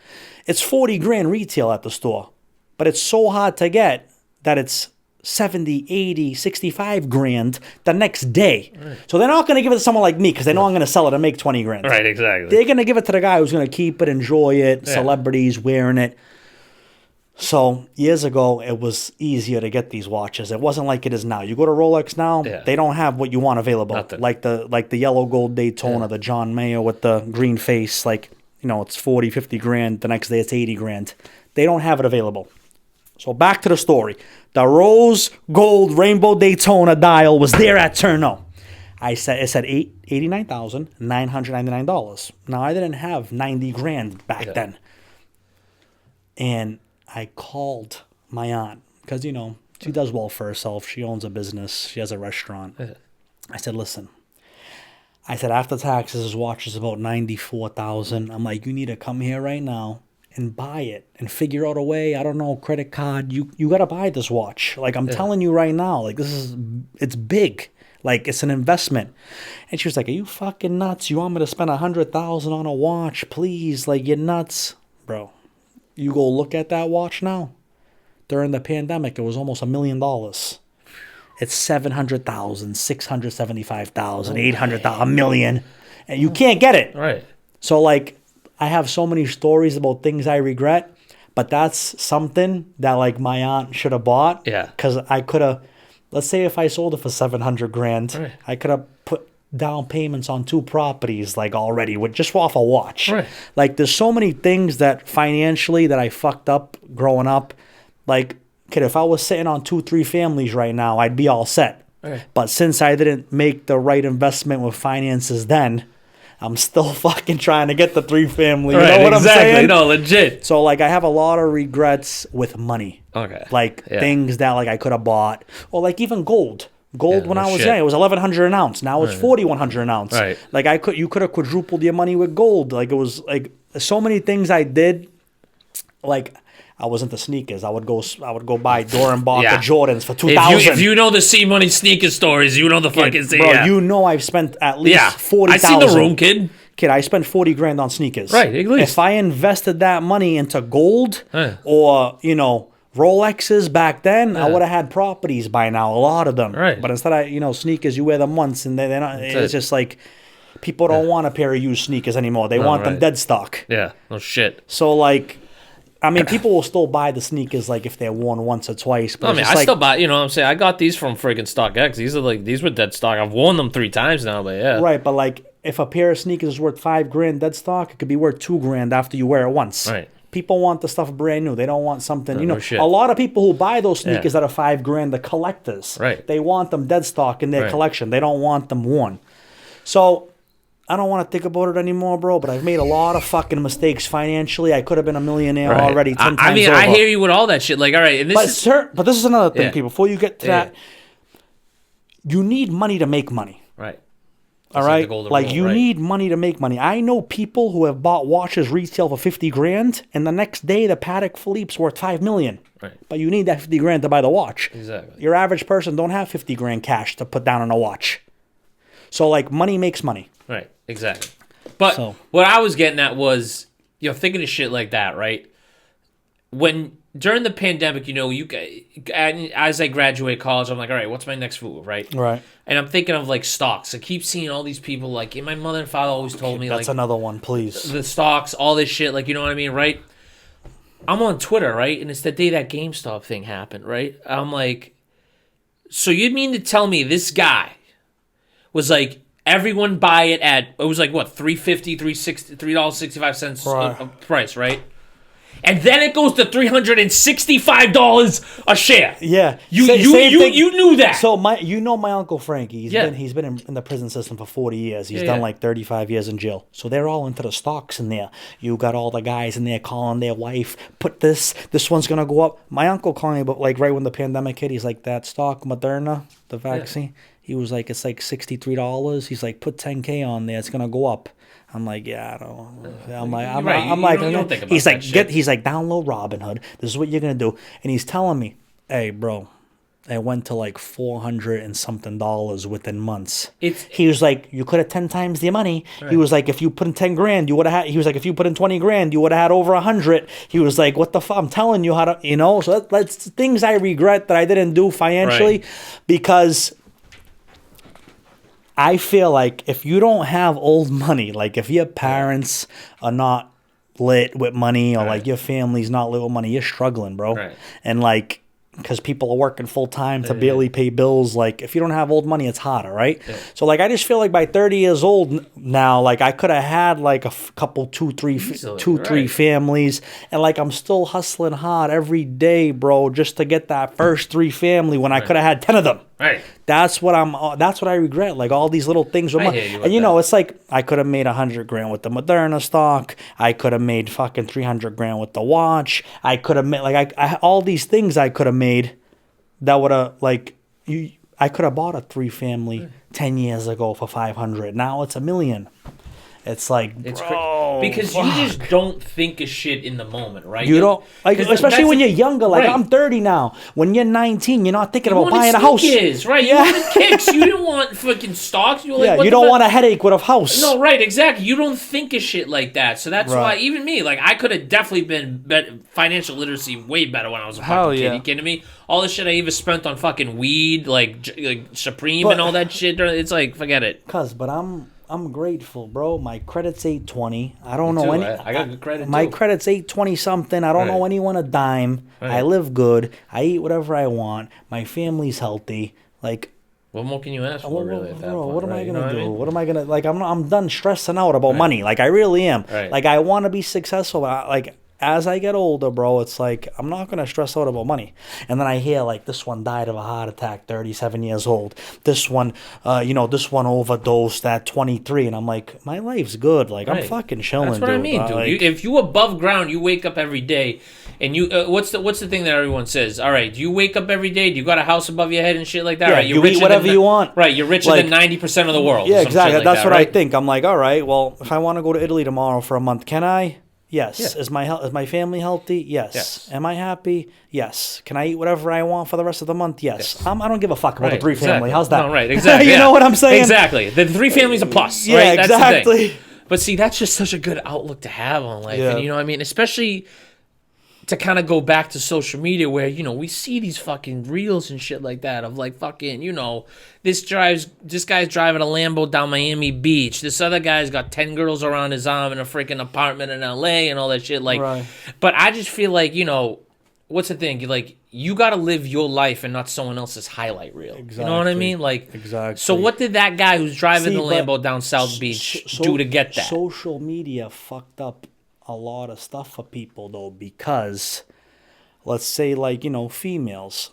It's $40,000 retail at the store, but it's so hard to get that it's 70, 80, 65 grand the next day. Right. So they're not going to give it to someone like me because they know I'm going to sell it and make 20 grand. Right, exactly. They're going to give it to the guy who's going to keep it, enjoy it, celebrities wearing it. So years ago, it was easier to get these watches. It wasn't like it is now. You go to Rolex now, they don't have what you want available. Nothing. Like the yellow gold Daytona, the John Mayer with the green face, like, it's 40, 50 grand. The next day it's 80 grand. They don't have it available. So back to the story. The rose gold rainbow Daytona dial was there at Turno. It said $89,999. Now, I didn't have 90 grand back then. And I called my aunt because, she does well for herself. She owns a business. She has a restaurant. I said, listen. I said, after taxes, his watch is about $94,000. I'm like, you need to come here right now and buy it and figure out a way. I don't know, credit card. You got to buy this watch. Like, I'm telling you right now, like, it's big. Like, it's an investment. And she was like, are you fucking nuts? You want me to spend $100,000 on a watch? Please, like, you're nuts. Bro, you go look at that watch now. During the pandemic, it was almost $1 million. It's $700,000, $675,000, $800,000, $1 million. And you can't get it. Right. So, like, I have so many stories about things I regret, but that's something that, like, my aunt should have bought. Yeah. Because I could have, let's say if I sold it for $700 grand, right, I could have put down payments on 2 properties, like, already, with just off a watch. Right. Like, there's so many things that financially that I fucked up growing up. Like, kid, if I was sitting on 2-3 families right now, I'd be all set. Right. But since I didn't make the right investment with finances then, I'm still fucking trying to get the 3 family. You know what I'm saying? No, legit. So, like, I have a lot of regrets with money. Okay. Like, things that, like, I could have bought. Or, like, even gold. Gold, when I was young, it was $1,100 an ounce. Now it's $4,100 an ounce. Right. Like, you could have quadrupled your money with gold. Like, it was, like, so many things I did. Like, I was into sneakers. I would go buy Dorenbacher Yeah. Jordans for If $2,000. if you know the C Money sneaker stories, you know the fucking thing. Bro, Yeah. you know I've spent at least Yeah. 40,000. I seen the room, kid. Kid, I spent 40 grand on sneakers. Right, at least. If I invested that money into gold Right. or, Rolexes back then, I Yeah. would have had properties by now, a lot of them. Right. But instead of, sneakers, you wear them once and they're not, it's it. just like people don't want a pair of used sneakers anymore. They want them right. dead stock. Yeah. No shit. So like, I mean, people will still buy the sneakers like if they're worn once or twice. But I it's mean, just I like, still buy. You know what I'm saying? I got these from friggin' StockX. These were dead stock. I've worn them 3 times now, but yeah. right, but like if a pair of sneakers is worth $5,000 dead stock, it could be worth $2,000 after you wear it once. Right. People want the stuff brand new. They don't want something, no shit. A lot of people who buy those sneakers that are $5,000, the collectors. Right. They want them dead stock in their Right. collection. They don't want them worn. So I don't want to think about it anymore, bro, but I've made a lot of fucking mistakes financially. I could have been a millionaire Right. already 10 times I mean, over. I hear you with all that shit. Like, all right, and this is But this is another thing, Yeah. people. Before you get to Yeah. that, you need money to make money. right. All That's right, the golden like rule, you right. need money to make money. I know people who have bought watches retail for $50,000, and the next day the Patek Philippe's worth $5 million. Right. But you need that $50,000 to buy the watch. Exactly. Your average person don't have $50,000 cash to put down on a watch. So like money makes money. Right. Exactly. But So- what I was getting at was, thinking of shit like that, right? When during the pandemic, as I graduate college, I'm like, all right, what's my next move, right? Right. And I'm thinking of like stocks. I keep seeing all these people like, and my mother and father always told me That's like another one, please. the stocks, all this shit, like, you know what I mean, right? I'm on Twitter, right? And it's the day that GameStop thing happened, right? I'm like, so you mean to tell me this guy was like, everyone buy it at, it was like what, $3.50, $3.65 Right. a price, right? And then it goes to $365 a share. Yeah. You Same thing. you knew that. So my Uncle Frankie. Yeah. He's been in the prison system for 40 years. He's Yeah, done yeah. like 35 years in jail. So they're all into the stocks in there. You got all the guys in there calling their wife, put this one's gonna go up. My uncle calling me, but like right when the pandemic hit, he's like, that stock Moderna, the vaccine. He was like, it's like $63. He's like, put 10K on there. It's gonna go up. I'm like, yeah, I don't. I'm like, You're right. You don't think about he's that like, shit. he's like, download Robinhood. This is what you're gonna do. And he's telling me, hey, bro, it went to like $400 and something within months. He was like, you could have 10 times the money. He was like, if you put in 10 grand, you would have had. He was like, if you put in 20 grand, you would have had over 100. He was like, what the fuck? I'm telling you how to, So that's things I regret that I didn't do financially, Right. because I feel like if you don't have old money, like if your parents are not lit with money, or like your family's not lit with money, you're struggling, bro. Right. And like, because people are working full time to barely pay bills, like if you don't have old money, it's harder, right? So like, I just feel like by 30 years old now, like I could have had like a couple, two, three Easily, families, and like I'm still hustling hard every day, bro, just to get that first 3 family when I could have had 10 of them. Right. That's what I regret. Like all these little things. I hear you with and that. it's like I could have made $100,000 with the Moderna stock. I could have made fucking $300,000 with the watch. I could have made I all these things I could have made that would have I could have bought a 3-family 10 years ago for $500. Now it's $1 million. It's like, It's bro, because fuck. you just don't think of shit in the moment, right? You don't like, 'cause especially that's when the- you're younger. Like right. I'm 30 now. When you're 19, you're not thinking about wanted buying a house. sneakers, right? Yeah. You wanted kicks. You didn't want fucking stocks. You were like, Yeah, what you the don't fuck? want a headache with a house. No, right, exactly. You don't think of shit like that. So that's why, Right. even me, like, I could have definitely been financial literacy way better when I was a Hell fucking kid. yeah. You kidding me? All the shit I even spent on fucking weed, like Supreme and all that shit. It's like, forget it. But I'm grateful, bro. My credit's 820. I don't know too. any. I got good credit, My too. credit's 820 something. I don't Right. know anyone a dime. Right. I live good. I eat whatever I want. My family's healthy. Like, What more can you ask for, really, at that bro, point, what am I right? You gonna know do? I mean? What am I gonna like? I'm done stressing out about money. Like I really am. Right. Like I want to be successful. But like as I get older, bro, it's like I'm not gonna stress out about money. And then I hear like this one died of a heart attack, 37 years old. This one, this one overdosed at 23, and I'm like, my life's good. Like I'm Right. fucking chilling. That's what I mean, dude. Like, If you above ground, you wake up every day, and you what's the thing that everyone says? All right, do you wake up every day? Do you got a house above your head and shit like that? Yeah, right, you eat richer whatever than, you want. Right, you're richer Like- than 90% of the world. yeah, or some shit exactly. like That's that, what right? I think. I'm like, all right, well, if I want to go to Italy tomorrow for a month, can I? Yes. Yeah. Is my family healthy? Yes. Yes. Am I happy? Yes. Can I eat whatever I want for the rest of the month? Yes. I don't give a fuck about the Right, 3 family. exactly. How's that? No, right, exactly. You yeah. know what I'm saying? Exactly. The 3 families a plus. Yeah, right? That's the thing. exactly. But see, that's just such a good outlook to have on life. Yeah. And you know what I mean? Especially to kind of go back to social media where, you know, we see these fucking reels and shit like that of like fucking, you know, this guy's driving a Lambo down Miami Beach. This other guy's got 10 girls around his arm in a freaking apartment in LA and all that shit. Like, Right. But I just feel like, you know, what's the thing? Like, you got to live your life and not someone else's highlight reel. You know what I Exactly. mean? Like, Exactly. So what did that guy who's driving See, the but Lambo down South Beach do to get that? Social media fucked up a lot of stuff for people though, because let's say like, you know, females.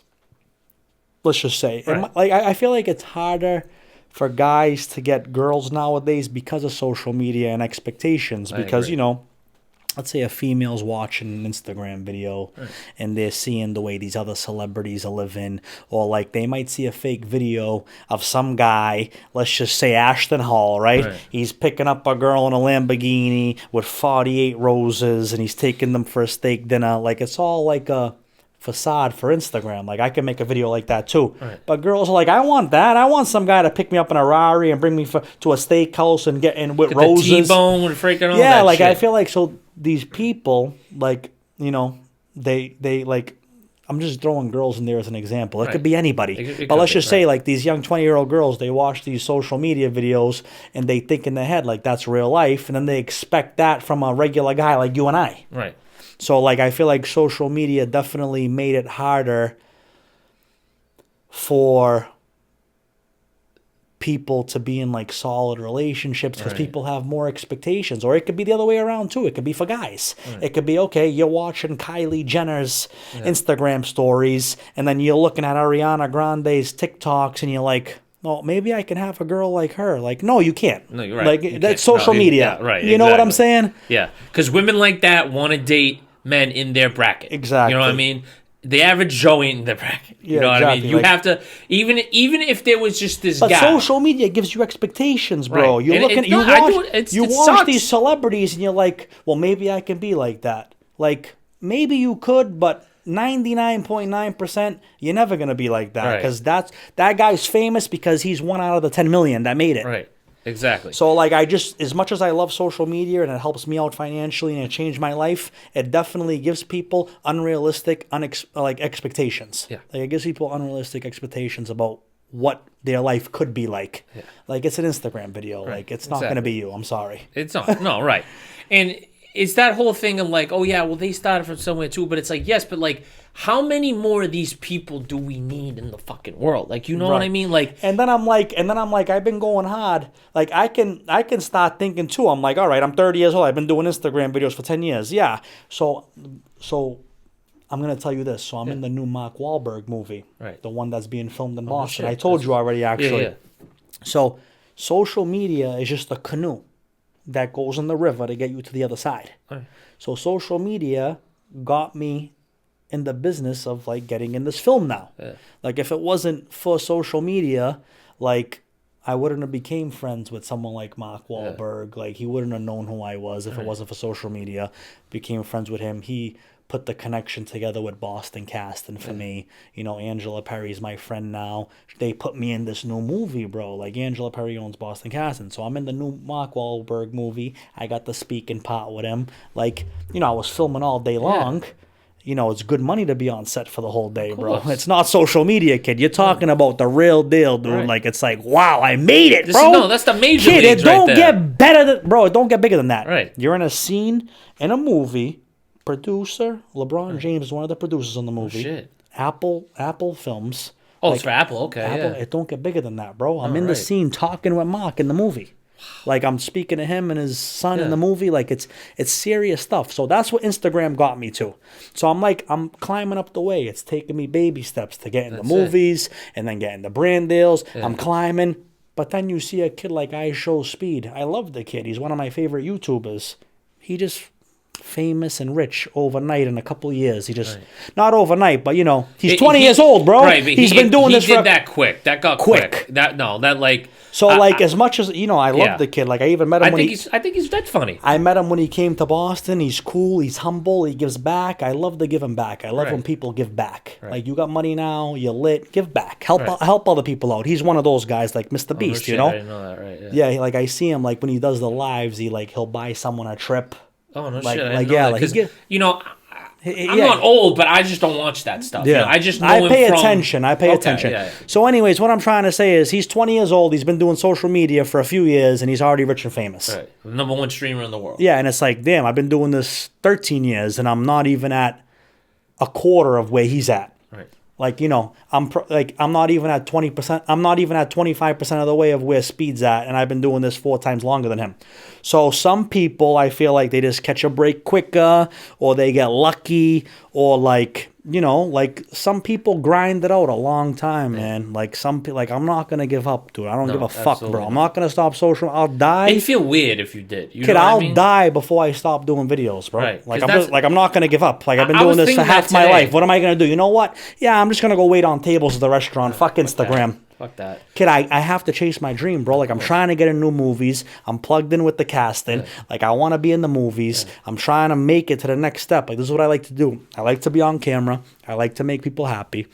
Let's just say, Right. like I feel like it's harder for guys to get girls nowadays because of social media and expectations. Because agree. you know, let's say a female's watching an Instagram video and they're seeing the way these other celebrities are living, or like they might see a fake video of some guy, let's just say Ashton Hall, right? He's picking up a girl in a Lamborghini with 48 roses and he's taking them for a steak dinner. Like it's all like a facade for Instagram. Like I can make a video like that too. But girls are like, I want that. I want some guy to pick me up in a Rari and bring me to a steakhouse and get in with Get roses. the T-bone with freaking all Yeah, that like shit. I feel like so these people, like, you know, they like, I'm just throwing girls in there as an example. It Right. could be anybody. It But could let's be, just say right. like these young 20-year-old girls, they watch these social media videos and they think in their head like that's real life, and then they expect that from a regular guy like you and I. Right. So like I feel like social media definitely made it harder for people to be in like solid relationships because Right. people have more expectations. Or it could be the other way around too. It could be for guys. It could be, okay, you're watching Kylie Jenner's Instagram stories and then you're looking at Ariana Grande's TikToks and you're like, oh, maybe I can have a girl like her. Like, no, you can't. No, you're right. Like, You that's can't. social No, media. yeah, right, You know what I'm exactly. saying? Yeah, because women like that want to date men in their bracket. Exactly. You know what I mean? The average Joe ain't in their bracket. You Yeah, know what I mean? exactly. You Like- have to even if there was just this But guy. social media gives you expectations, bro. Right. You're And looking, it's you not- I watch, do it- it's- you it watch sucks. these celebrities, and you're like, well, maybe I can be like that. Like, maybe you could, but 99.9%, you're never gonna be like that Right. because that guy's famous because he's 1 out of the 10 million that made it. Right. Exactly. So, like, as much as I love social media and it helps me out financially and it changed my life, it definitely gives people unrealistic, expectations. Yeah. Like, it gives people unrealistic expectations about what their life could be like. Yeah. Like, it's an Instagram video. Like, it's not going to be you. I'm sorry. It's not. No, right. And it's that whole thing of like, oh yeah, well they started from somewhere too, but it's like, yes, but like how many more of these people do we need in the fucking world? Like, you know what I Right. mean? Like, And then I'm like, I've been going hard. Like, I can start thinking too. I'm like, all right, I'm 30 years old. I've been doing Instagram videos for 10 years. Yeah. So I'm going to tell you this. So I'm in the new Mark Wahlberg movie. Right. The one that's being filmed in no Boston. shit. I told you already, actually. yeah. So social media is just a canoe that goes in the river to get you to the other side. Right. So social media got me in the business of like getting in this film now. Yeah. Like if it wasn't for social media, like I wouldn't have became friends with someone like Mark Wahlberg. Like he wouldn't have known who I was if it wasn't for social media. Became friends with him. He put the connection together with Boston Casting for me. You know, Angela Perry's my friend now. They put me in this new movie, bro. Like Angela Perry owns Boston Casting. So I'm in the new Mark Wahlberg movie. I got the speaking part with him. Like, you know, I was filming all day long. You know, it's good money to be on set for the whole day, bro. course. It's not social media, kid. You're talking about the real deal, dude. Right. Like, it's like, wow, I made it, This bro. no, that's the major Kid, leagues it don't right there. get better than, bro, it don't get bigger than that. Right. You're in a scene in a movie. Producer, LeBron James is one of the producers on the movie. shit. Apple Films. Oh, it's for Apple. Okay, Apple, yeah. it don't get bigger than that, bro. I'm in the right. scene talking with Mark in the movie. Like I'm speaking to him and his son in Yeah. the movie. Like it's serious stuff. So that's what Instagram got me to. So I'm climbing up the way. It's taking me baby steps to get in the movies and then getting the brand deals. I'm climbing. But then you see a kid like I Show Speed. I love the kid. He's one of my favorite YouTubers. He just famous and rich overnight in a couple years. He just not overnight, but you know, he's 20 years old, bro. Right, but He's been doing this He for did that quick. That got Quick. quick. That like So as much as I love the kid. Like I even met him I think he's dead funny. I met him when he came to Boston. He's cool. He's humble. He gives back. I love to give him back. I love when people give back. Right. Like you got money now, you're lit. Give back. Help other people out. He's one of those guys like Mr. Beast. No shit, I didn't know that. Right. Yeah. Yeah. Like I see him like when he does the lives. He'll buy someone a trip. Oh no Like- shit! I like, didn't know yeah, that, like, he 'cause, get- you know, I'm Yeah. not old, but I just don't watch that stuff. Yeah, You know, I just know I him pay from- attention. I pay Okay, attention. yeah. So, anyways, what I'm trying to say is he's 20 years old. He's been doing social media for a few years, and he's already rich and famous. Right. Number one streamer in the world. Yeah, and it's like, damn, I've been doing this 13 years, and I'm not even at a quarter of where he's at. Right. Like, I'm not even at 20%. I'm not even at 25% of the way of where Speed's at, and I've been doing this 4 times longer than him. So some people, I feel like they just catch a break quicker, or they get lucky, or some people grind it out a long time, man. Like I'm not gonna give up, dude. I don't give a fuck, absolutely bro. I'm not gonna stop social. I'll die. It'd feel weird if you did. You Kid, know what I'll I mean? die before I stop doing videos, bro. Right, Like 'cause I'm not gonna give up. Like I've been I doing was this for thinking half that my today. life. What am I gonna do? You know what? Yeah, I'm just gonna go wait on tables at the restaurant. Fuck Instagram. Fuck that. Kid, I have to chase my dream, bro. Like I'm trying to get in new movies. I'm plugged in with the casting. Like I want to be in the movies. I'm trying to make it to the next step. Like this is what I like to do. I like to be on camera. I like to make people happy.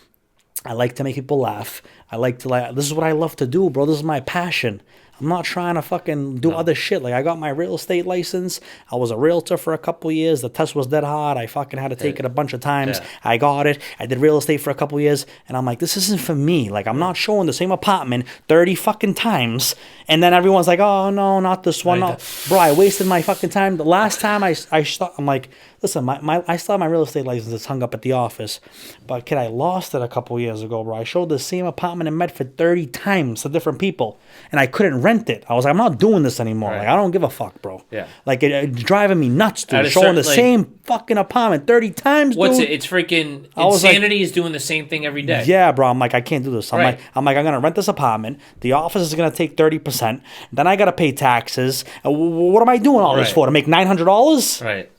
I like to make people laugh. This is what I love to do, bro. This is my passion. I'm not trying to fucking do other shit. Like I got my real estate license. I was a realtor for a couple years. The test was dead hard. I fucking had to take it a bunch of times. Yeah. I got it. I did real estate for a couple years, and I'm like, this isn't for me. Like I'm not showing the same apartment 30 fucking times, and then everyone's like, oh no, not this one. No. Bro, I wasted my fucking time. The last time I'm like, listen, I still have my real estate license. It's hung up at the office, but kid, I lost it a couple years ago, bro. I showed the same apartment in Medford 30 times to different people, and I couldn't rent it. I was like, I'm not doing this anymore. Right. Like I don't give a fuck, bro. Yeah. Like it's driving me nuts, At dude. a Showing the certain, same fucking apartment 30 times, dude. What's it? It's freaking was like- insanity is doing the same thing every day. Yeah, bro. I'm like, I can't do this. Right. I'm gonna rent this apartment. The office is gonna take 30%. Then I gotta pay taxes. What am I doing all this Right. for? To make $900? Right.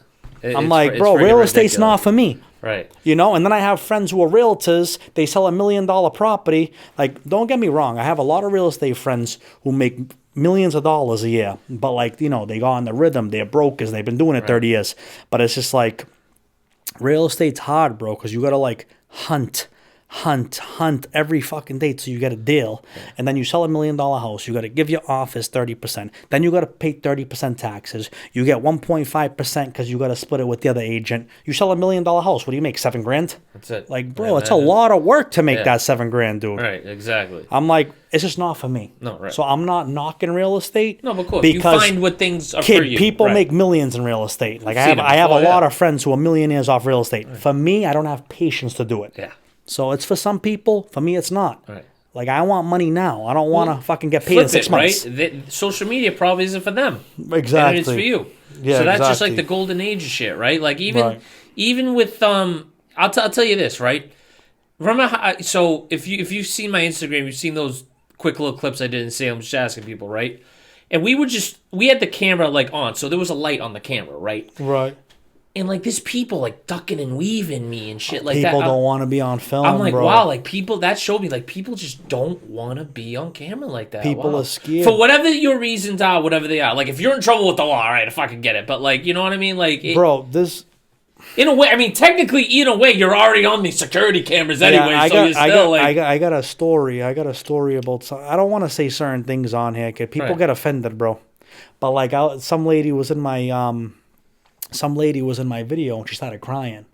I'm like, bro, real estate's not for me. Right. And then I have friends who are realtors. They sell $1 million property. Like, don't get me wrong. I have a lot of real estate friends who make millions of dollars a year. But, they go on the rhythm. They're brokers. They've been doing it 30 years. But it's just like, real estate's hard, bro, because you got to, hunt every fucking day till you get a deal. And then you sell $1 million house. You got to give your office 30%. Then you got to pay 30% taxes. You get 1.5% because you got to split it with the other agent. You sell $1 million house. What do you make? $7,000? That's it. Like, bro, it's a lot of work to make that $7,000, dude. Right. Exactly. I'm like, it's just not for me. No, right. So I'm not knocking real estate. No, but of course, because you find what things are kid, for you. people Right. make millions in real estate. Like Seen it I have a before, lot yeah. of friends who are millionaires off real estate. For me, I don't have patience to do it. Yeah. So it's for some people. For me, it's not. Right. Like I want money now. I don't want to fucking get paid Flip in 6 it, months. right? Social media probably isn't for them. Exactly. And it's for you. Yeah, so that's just exactly. like the golden age of shit, right? Like even Right. even with I'll tell you this, right? Remember how, so if you've seen my Instagram, you've seen those quick little clips I did in Salem, just asking people, right? And we had the camera on, so there was a light on the camera, right? Right. And there's people ducking and weaving me and shit like that. People don't want to be on film. I'm like, bro. wow, people, that showed me, people just don't want to be on camera like that. People Wow. are scared. For whatever your reasons are, whatever they are. If you're in trouble with the law, all right, if I can get it. But, you know what I mean? Bro, this... In a way, technically, in a way, you're already on these security cameras anyway, I so you're still, got a story. I got a story about... I don't want to say certain things on here, because people Right. get offended, bro. But, some lady was in my... Some lady was in my video, and she started crying.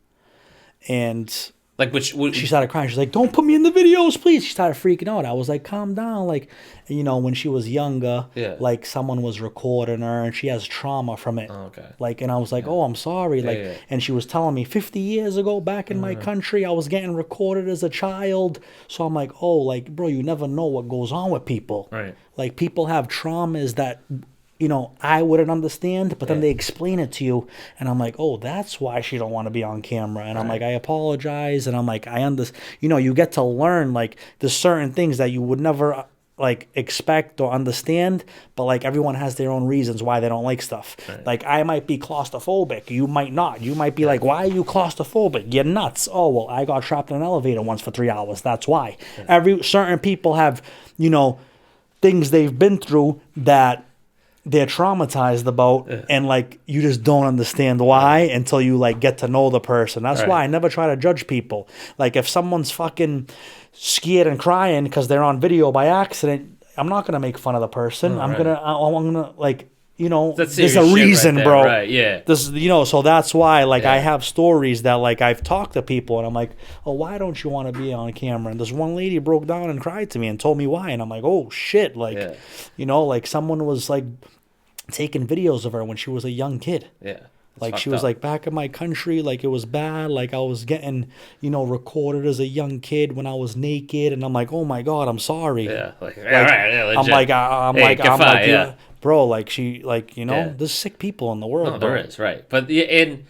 And... she started crying. She's like, don't put me in the videos, please. She started freaking out. I was like, calm down. When she was younger, Yeah. someone was recording her and she has trauma from it. Oh, okay. And I was like, oh, I'm sorry. yeah. And she was telling me 50 years ago back in my country, I was getting recorded as a child. So I'm like, oh, bro, you never know what goes on with people. Right. People have traumas that... I wouldn't understand, but then they explain it to you, and I'm like, oh, that's why she don't want to be on camera. And I'm like, I apologize, and I'm like, I understand. You get to learn, there's certain things that you would never, expect or understand, but, everyone has their own reasons why they don't like stuff. Right. I might be claustrophobic. You might not. You might be like, why are you claustrophobic? You're nuts. Oh, well, I got trapped in an elevator once for 3 hours. That's why. Certain people have, things they've been through that they're traumatized about, and like you just don't understand why until you like get to know the person. That's why I never try to judge people. Like if someone's fucking scared and crying because they're on video by accident, I'm not gonna make fun of the person. I'm gonna like, you know, there's a reason, right bro. Right, yeah. This, you know, so that's why, like, I have stories that, like, I've talked to people, and I'm like, oh, why don't you want to be on camera? And this one lady broke down and cried to me and told me why, and I'm like, oh shit, like, you know, like someone was like taking videos of her when she was a young kid. Yeah. Like she was like, back in my country, like it was bad. Like I was getting, you know, recorded as a young kid when I was naked, and I'm like, oh my god, I'm sorry. Yeah, like, all right, yeah, legit. I'm like, yeah, bro, like she, like, you know, there's sick people in the world. No, there is, right? But and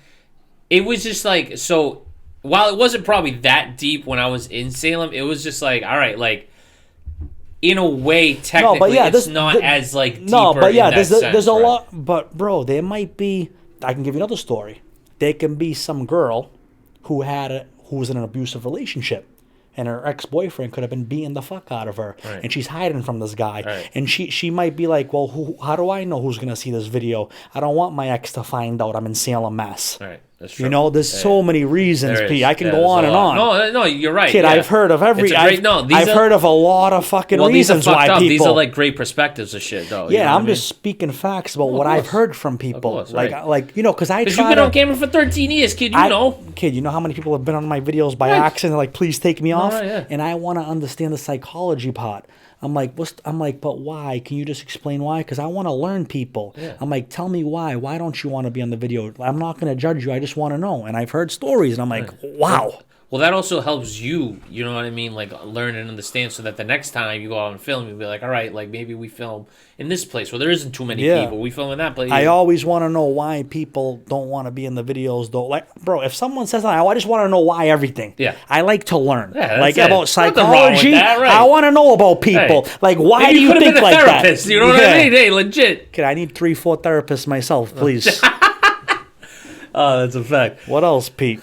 it was just like, so while it wasn't probably that deep when I was in Salem, it was just like, all right, like in a way, technically, it's not as like deeper. No, but yeah, there's sense, a lot. But bro, there might be. I can give you another story. There can be some girl who was in an abusive relationship, and her ex-boyfriend could have been beating the fuck out of her, and she's hiding from this guy, and she might be like, well, how do I know who's gonna see this video? I don't want my ex to find out I'm in Salem, Mass. Right. That's true. You know, there's so many reasons, Pete. I can go on and on. No, you're right. Kid, I've heard of I've heard of a lot of fucking reasons why people. These are like great perspectives of shit, though. Yeah, I'm just speaking facts about what I've heard from people. Course, like you know, because you've been on camera for 13 years, kid. Kid, you know how many people have been on my videos by accident? Like, please take me off. And I want to understand the psychology part. I'm like, but why? Can you just explain why? Because I want to learn people. Yeah. I'm like, tell me why. Why don't you want to be on the video? I'm not going to judge you. I just want to know. And I've heard stories, and I'm like, wow. Well, that also helps you, you know what I mean? Like, learn and understand so that the next time you go out and film, you'll be like, all right, like, maybe we film in this place where there isn't too many people. We film in that place. I always want to know why people don't want to be in the videos, though. Like, bro, if someone says that, I just want to know why everything. Yeah. I like to learn. Yeah, like, about psychology. That, right? I want to know about people. Hey. Like, why do you think like therapist, that? You know what I mean? Hey, legit. Kid, I need 3-4 therapists myself, please. Oh, that's a fact. What else, Pete?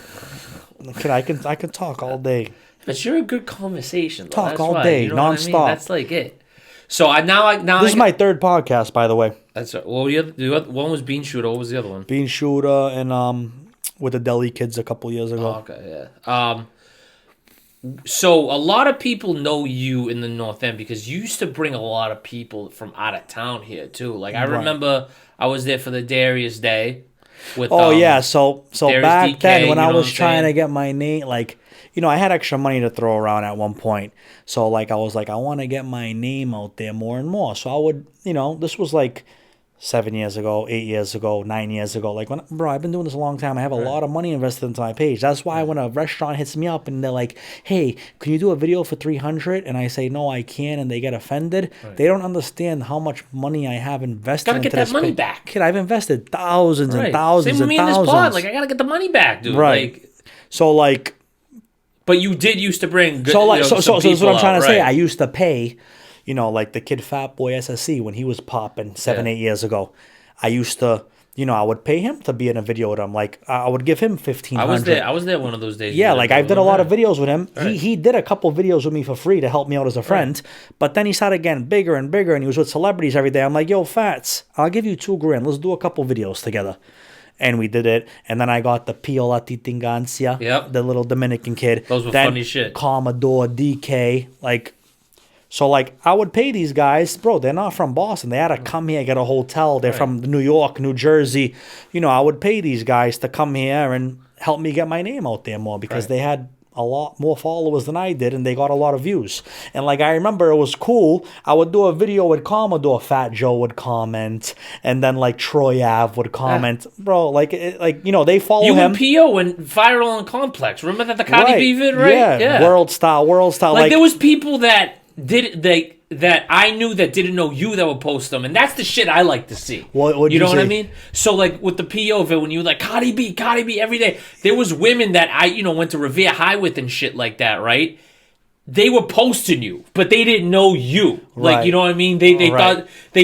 I can talk all day. But you're a good conversation. Though. Talk That's all why. day, you know nonstop. What I mean? That's like it. So now this is my third podcast, by the way. That's right. Well, the other one was Bean Shooter. What was the other one? Bean Shooter and with the Deli Kids a couple years ago. Oh, okay, yeah. So a lot of people know you in the North End because you used to bring a lot of people from out of town here too. Like I remember, I was there for the Darius Day. With, so back DK, then when I was trying to get my name, like, you know, I had extra money to throw around at one point. So like I was like, I want to get my name out there more and more. So I would, you know, this was like 7 years ago, 8 years ago, 9 years ago. Like, bro, I've been doing this a long time. I have a lot of money invested into my page. That's why when a restaurant hits me up and they're like, hey, can you do a video for $300? And I say, no, I can't. And they get offended. Right. They don't understand how much money I have invested into this. Gotta get that money back. Kid, I've invested thousands and thousands Same with and me thousands. In this pod. Like, I gotta get the money back, dude. Right. Like, so, like... But you did used to bring good, so like so that's what I'm trying to say. Right. I used to pay, you know, like the kid Fat Boy SSC when he was popping 7-8 years ago. I used to, you know, I would pay him to be in a video with him. Like I would give him $1,500. I was there one of those days. Yeah, like I did a lot of videos with him. Right. He did a couple videos with me for free to help me out as a friend. Right. But then he started getting bigger and bigger, and he was with celebrities every day. I'm like, yo, Fats, I'll give you $2,000. Let's do a couple videos together. And we did it. And then I got the Piola Titingancia, the little Dominican kid. Those were funny shit. Commodore, DK, like... So, like, I would pay these guys, bro, they're not from Boston. They had to come here, get a hotel. They're from New York, New Jersey. You know, I would pay these guys to come here and help me get my name out there more because they had a lot more followers than I did, and they got a lot of views. And, like, I remember it was cool. I would do a video with Commodore. Fat Joe would comment, and then, like, Troy Ave would comment. Bro, like, you know, they follow him. You and P.O. and Viral and Complex. Remember that the Cardi B vid, right? Yeah, World Style. Like, there was people that... that I knew that didn't know you that would post them, and that's the shit I like to see. What you know what I mean? So like with the PO of it, when you were like Cardi B every day, there was women that I went to Revere High with and shit like that, right? They were posting you, but they didn't know you. Like, you know what I mean? They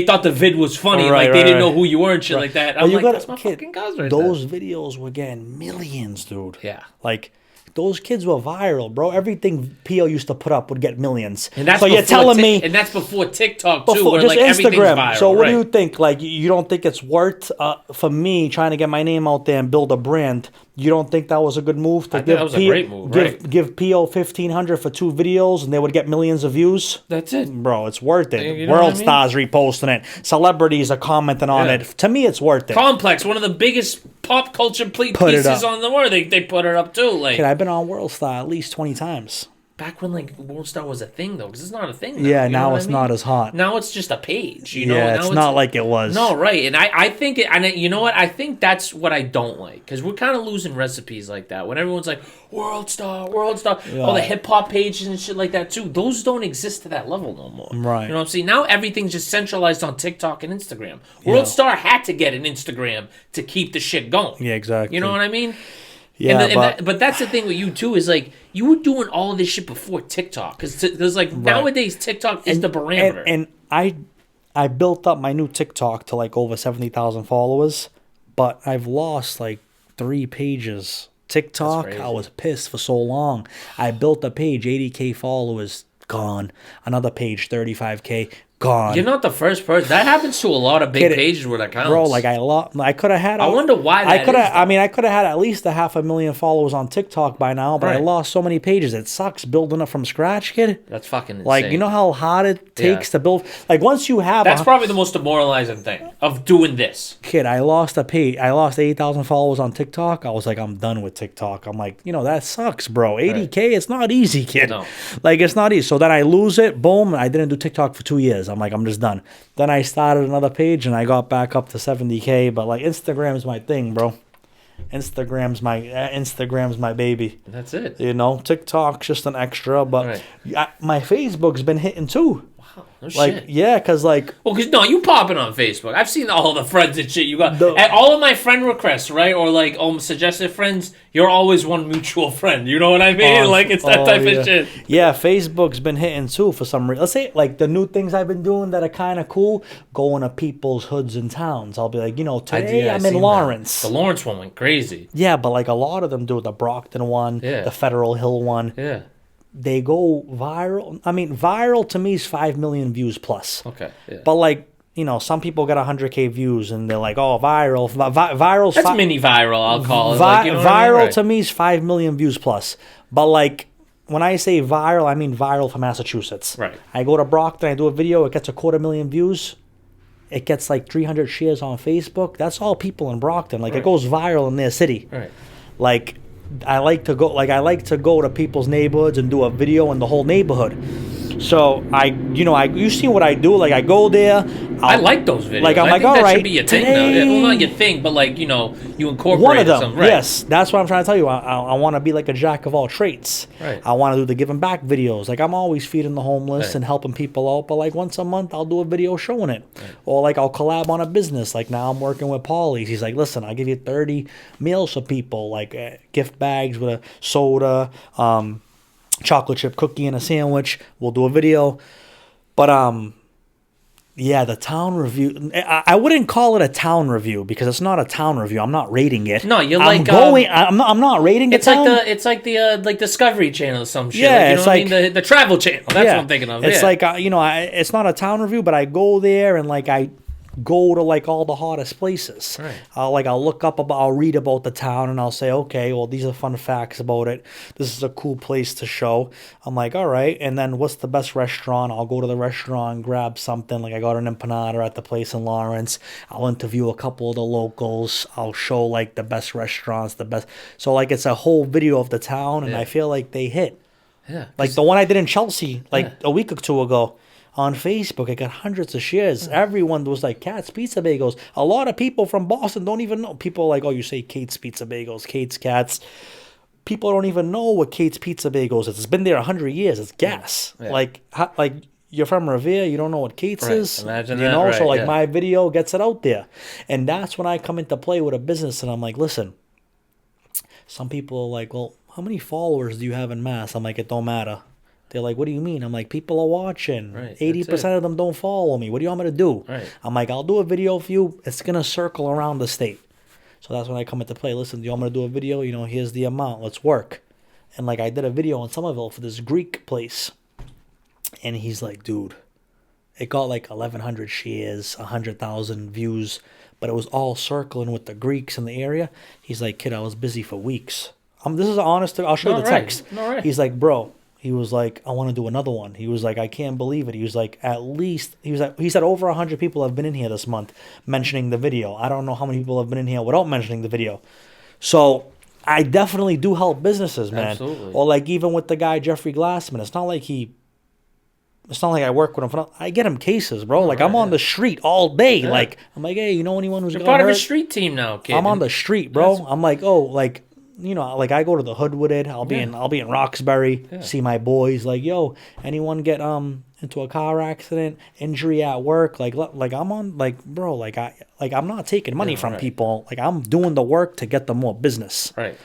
thought the vid was funny. Like they didn't know who you were and shit like that. I'm like, that's my fucking cuz right Those videos were getting millions, dude. Yeah. Like those kids were viral, bro. Everything P.O. used to put up would get millions. And that's so you're telling me, and that's before TikTok too, where just like everything's viral. So what right. do you think? Like, you don't think it's worth for me trying to get my name out there and build a brand? You don't think that was a good move to that was a great move, right? Give P.O. $1,500 for 2 videos and they would get millions of views? That's it, bro. It's worth it. You know World what I mean? stars reposting it. Celebrities are commenting on it. To me, it's worth it. Complex, one of the biggest pop culture pieces on the world. They put it up too. Like, I've been on World Star at least 20 times. Back when like World Star was a thing though, because it's not a thing now. Yeah, now it's not as hot. Now it's just a page. You know, yeah, now it's not like it was. No, right. And I think it. And you know what? I think that's what I don't like, because we're kind of losing recipes like that when everyone's like World Star, World Star. Yeah. All the hip hop pages and shit like that too. Those don't exist to that level no more. Right. You know what I'm saying? Now everything's just centralized on TikTok and Instagram. World Star had to get an Instagram to keep the shit going. Yeah, exactly. You know what I mean? Yeah, but that's the thing with you too, is like you were doing all of this shit before TikTok, because like nowadays TikTok is the barometer. And I built up my new TikTok to like over 70,000 followers, but I've lost like 3 pages. TikTok, I was pissed for so long. I built a page, 80K followers, gone. Another page, 35K, gone. You're not the first person. That happens to a lot of big pages with accounts. Bro, like I could have had. I wonder why that I could have. I mean, I could have had at least 500,000 followers on TikTok by now, but I lost so many pages. It sucks building up from scratch, kid. That's fucking insane. Like, you know how hard it takes to build. Like, once you have. That's probably the most demoralizing thing of doing this. Kid, I lost a page. I lost 8,000 followers on TikTok. I was like, I'm done with TikTok. I'm like, that sucks, bro. 80K, it's not easy, kid. No. Like, it's not easy. So then I lose it. Boom. I didn't do TikTok for 2 years. I'm like, I'm just done. Then I started another page and I got back up to 70K. But like, Instagram's my thing, bro. Instagram's my baby. That's it. TikTok's just an extra. But my Facebook's been hitting too. Wow, no like, shit. Yeah, because like... Well, because, no, you popping on Facebook. I've seen all the friends and shit you got. And all of my friend requests, right? Or like, suggested friends, you're always one mutual friend. You know what I mean? Like, it's that type of shit. Yeah, Facebook's been hitting too for some reason. Let's say, like, the new things I've been doing that are kind of cool, going to people's hoods and towns. I'll be like, today I'm in Lawrence. The Lawrence one went crazy. Yeah, but like a lot of them do the Brockton one, the Federal Hill one. Yeah. They go viral. I mean, viral to me is 5 million views plus. Okay. Yeah. But like, some people get 100K views and they're like, oh, viral. Viral's That's mini viral, I'll call it. Viral to me is 5 million views plus. But like, when I say viral, I mean viral for Massachusetts. Right. I go to Brockton, I do a video, it gets 250,000 views. It gets like 300 shares on Facebook. That's all people in Brockton. Like, it goes viral in their city. Right. Like, I like to go to people's neighborhoods and do a video in the whole neighborhood. So you see what I do? Like, I go there. I like those videos. Like, I'm I like, think all that right, should be your thing. Well, not your thing, but like, you incorporate one of them. Something. Right. Yes, that's what I'm trying to tell you. I want to be like a jack of all trades. Right. I want to do the giving back videos. Like, I'm always feeding the homeless and helping people out. But like, once a month, I'll do a video showing it. Right. Or like, I'll collab on a business. Like, now I'm working with Paulie's. He's like, listen, I'll give you 30 meals for people, like gift bags with a soda, chocolate chip cookie and a sandwich. We'll do a video. But yeah, the town review. I wouldn't call it a town review because it's not a town review. I'm not rating it. No, you're I'm not rating it. It's like the Discovery Channel or some shit. Yeah, it's like the Travel Channel. That's what I'm thinking of. It's like it's not a town review, but I go there and like I go to like all the hottest places. Right. I'll look up I'll read about the town and I'll say, okay, well, these are fun facts about it. This is a cool place to show. I'm like, all right. And then what's the best restaurant? I'll go to the restaurant, grab something. Like, I got an empanada at the place in Lawrence. I'll interview a couple of the locals. I'll show like the best restaurants, so like it's a whole video of the town, and I feel like they hit. Yeah. Like the one I did in Chelsea a week or two ago. On Facebook, I got hundreds of shares. Everyone was like, Kate's Pizza Bagels. A lot of people from Boston don't even know. People are like, oh, you say Kate's Pizza Bagels, Kate's Cats. People don't even know what Kate's Pizza Bagels is. It's been there 100 years. It's gas. Yeah. Like you're from Revere, you don't know what Kate's is. Imagine that, right, so like my video gets it out there. And that's when I come into play with a business and I'm like, listen, some people are like, well, how many followers do you have in Mass? I'm like, it don't matter. They're like, what do you mean? I'm like, people are watching. Right, 80% of them don't follow me. What do you want me to do? Right. I'm like, I'll do a video for you. It's going to circle around the state. So that's when I come into play. Listen, do you want me to do a video? Here's the amount. Let's work. And like I did a video in Somerville for this Greek place. And he's like, dude, it got like 1,100 shares, 100,000 views, but it was all circling with the Greeks in the area. He's like, kid, I was busy for weeks. This is honest. I'll show you the text. He's like, bro, he was like, I want to do another one. He was like, I can't believe it. He was like, at least, he said over 100 people have been in here this month mentioning the video. I don't know how many people have been in here without mentioning the video. So I definitely do help businesses, man. Absolutely. Or like even with the guy, Jeffrey Glassman, it's not like I work with him. I get him cases, bro. Like I'm on the street all day. Yeah. Like I'm like, hey, you know anyone who's You're part of a street team now, kid. I'm on the street, bro. I'm like, oh, like, you know, like I go to the hood with it. I'll be in Roxbury, see my boys. Like, yo, anyone get into a car accident, injury at work? Like I'm on, like, bro, like I'm not taking money from people. Like I'm doing the work to get them more business. Right.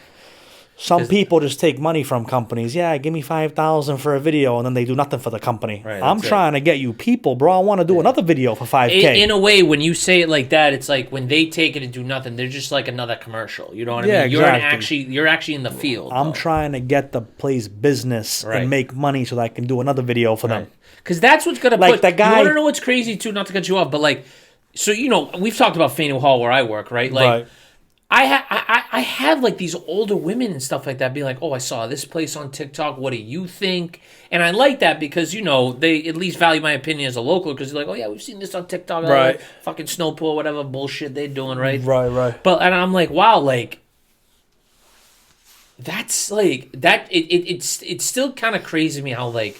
Some people just take money from companies. Yeah, give me $5,000 for a video, and then they do nothing for the company. Right, I'm trying to get you people, bro. I want to do another video for $5K. In a way, when you say it like that, it's like when they take it and do nothing, they're just like another commercial. You know what I mean? Exactly. You're actually in the field. I'm trying to get the place business and make money so that I can do another video for them. Because that's what's gonna like the guy. You want to know what's crazy too? Not to cut you off, but like, so you know, we've talked about Faneuil Hall where I work, right? Like. Right. I have like these older women and stuff like that be like, oh, I saw this place on TikTok. What do you think? And I like that because, you know, they at least value my opinion as a local because they're like, oh, yeah, we've seen this on TikTok. Right. Fucking snow pool, whatever bullshit they're doing, right? Right. And I'm like, wow, like, that's like, it's still kind of crazy to me how, like,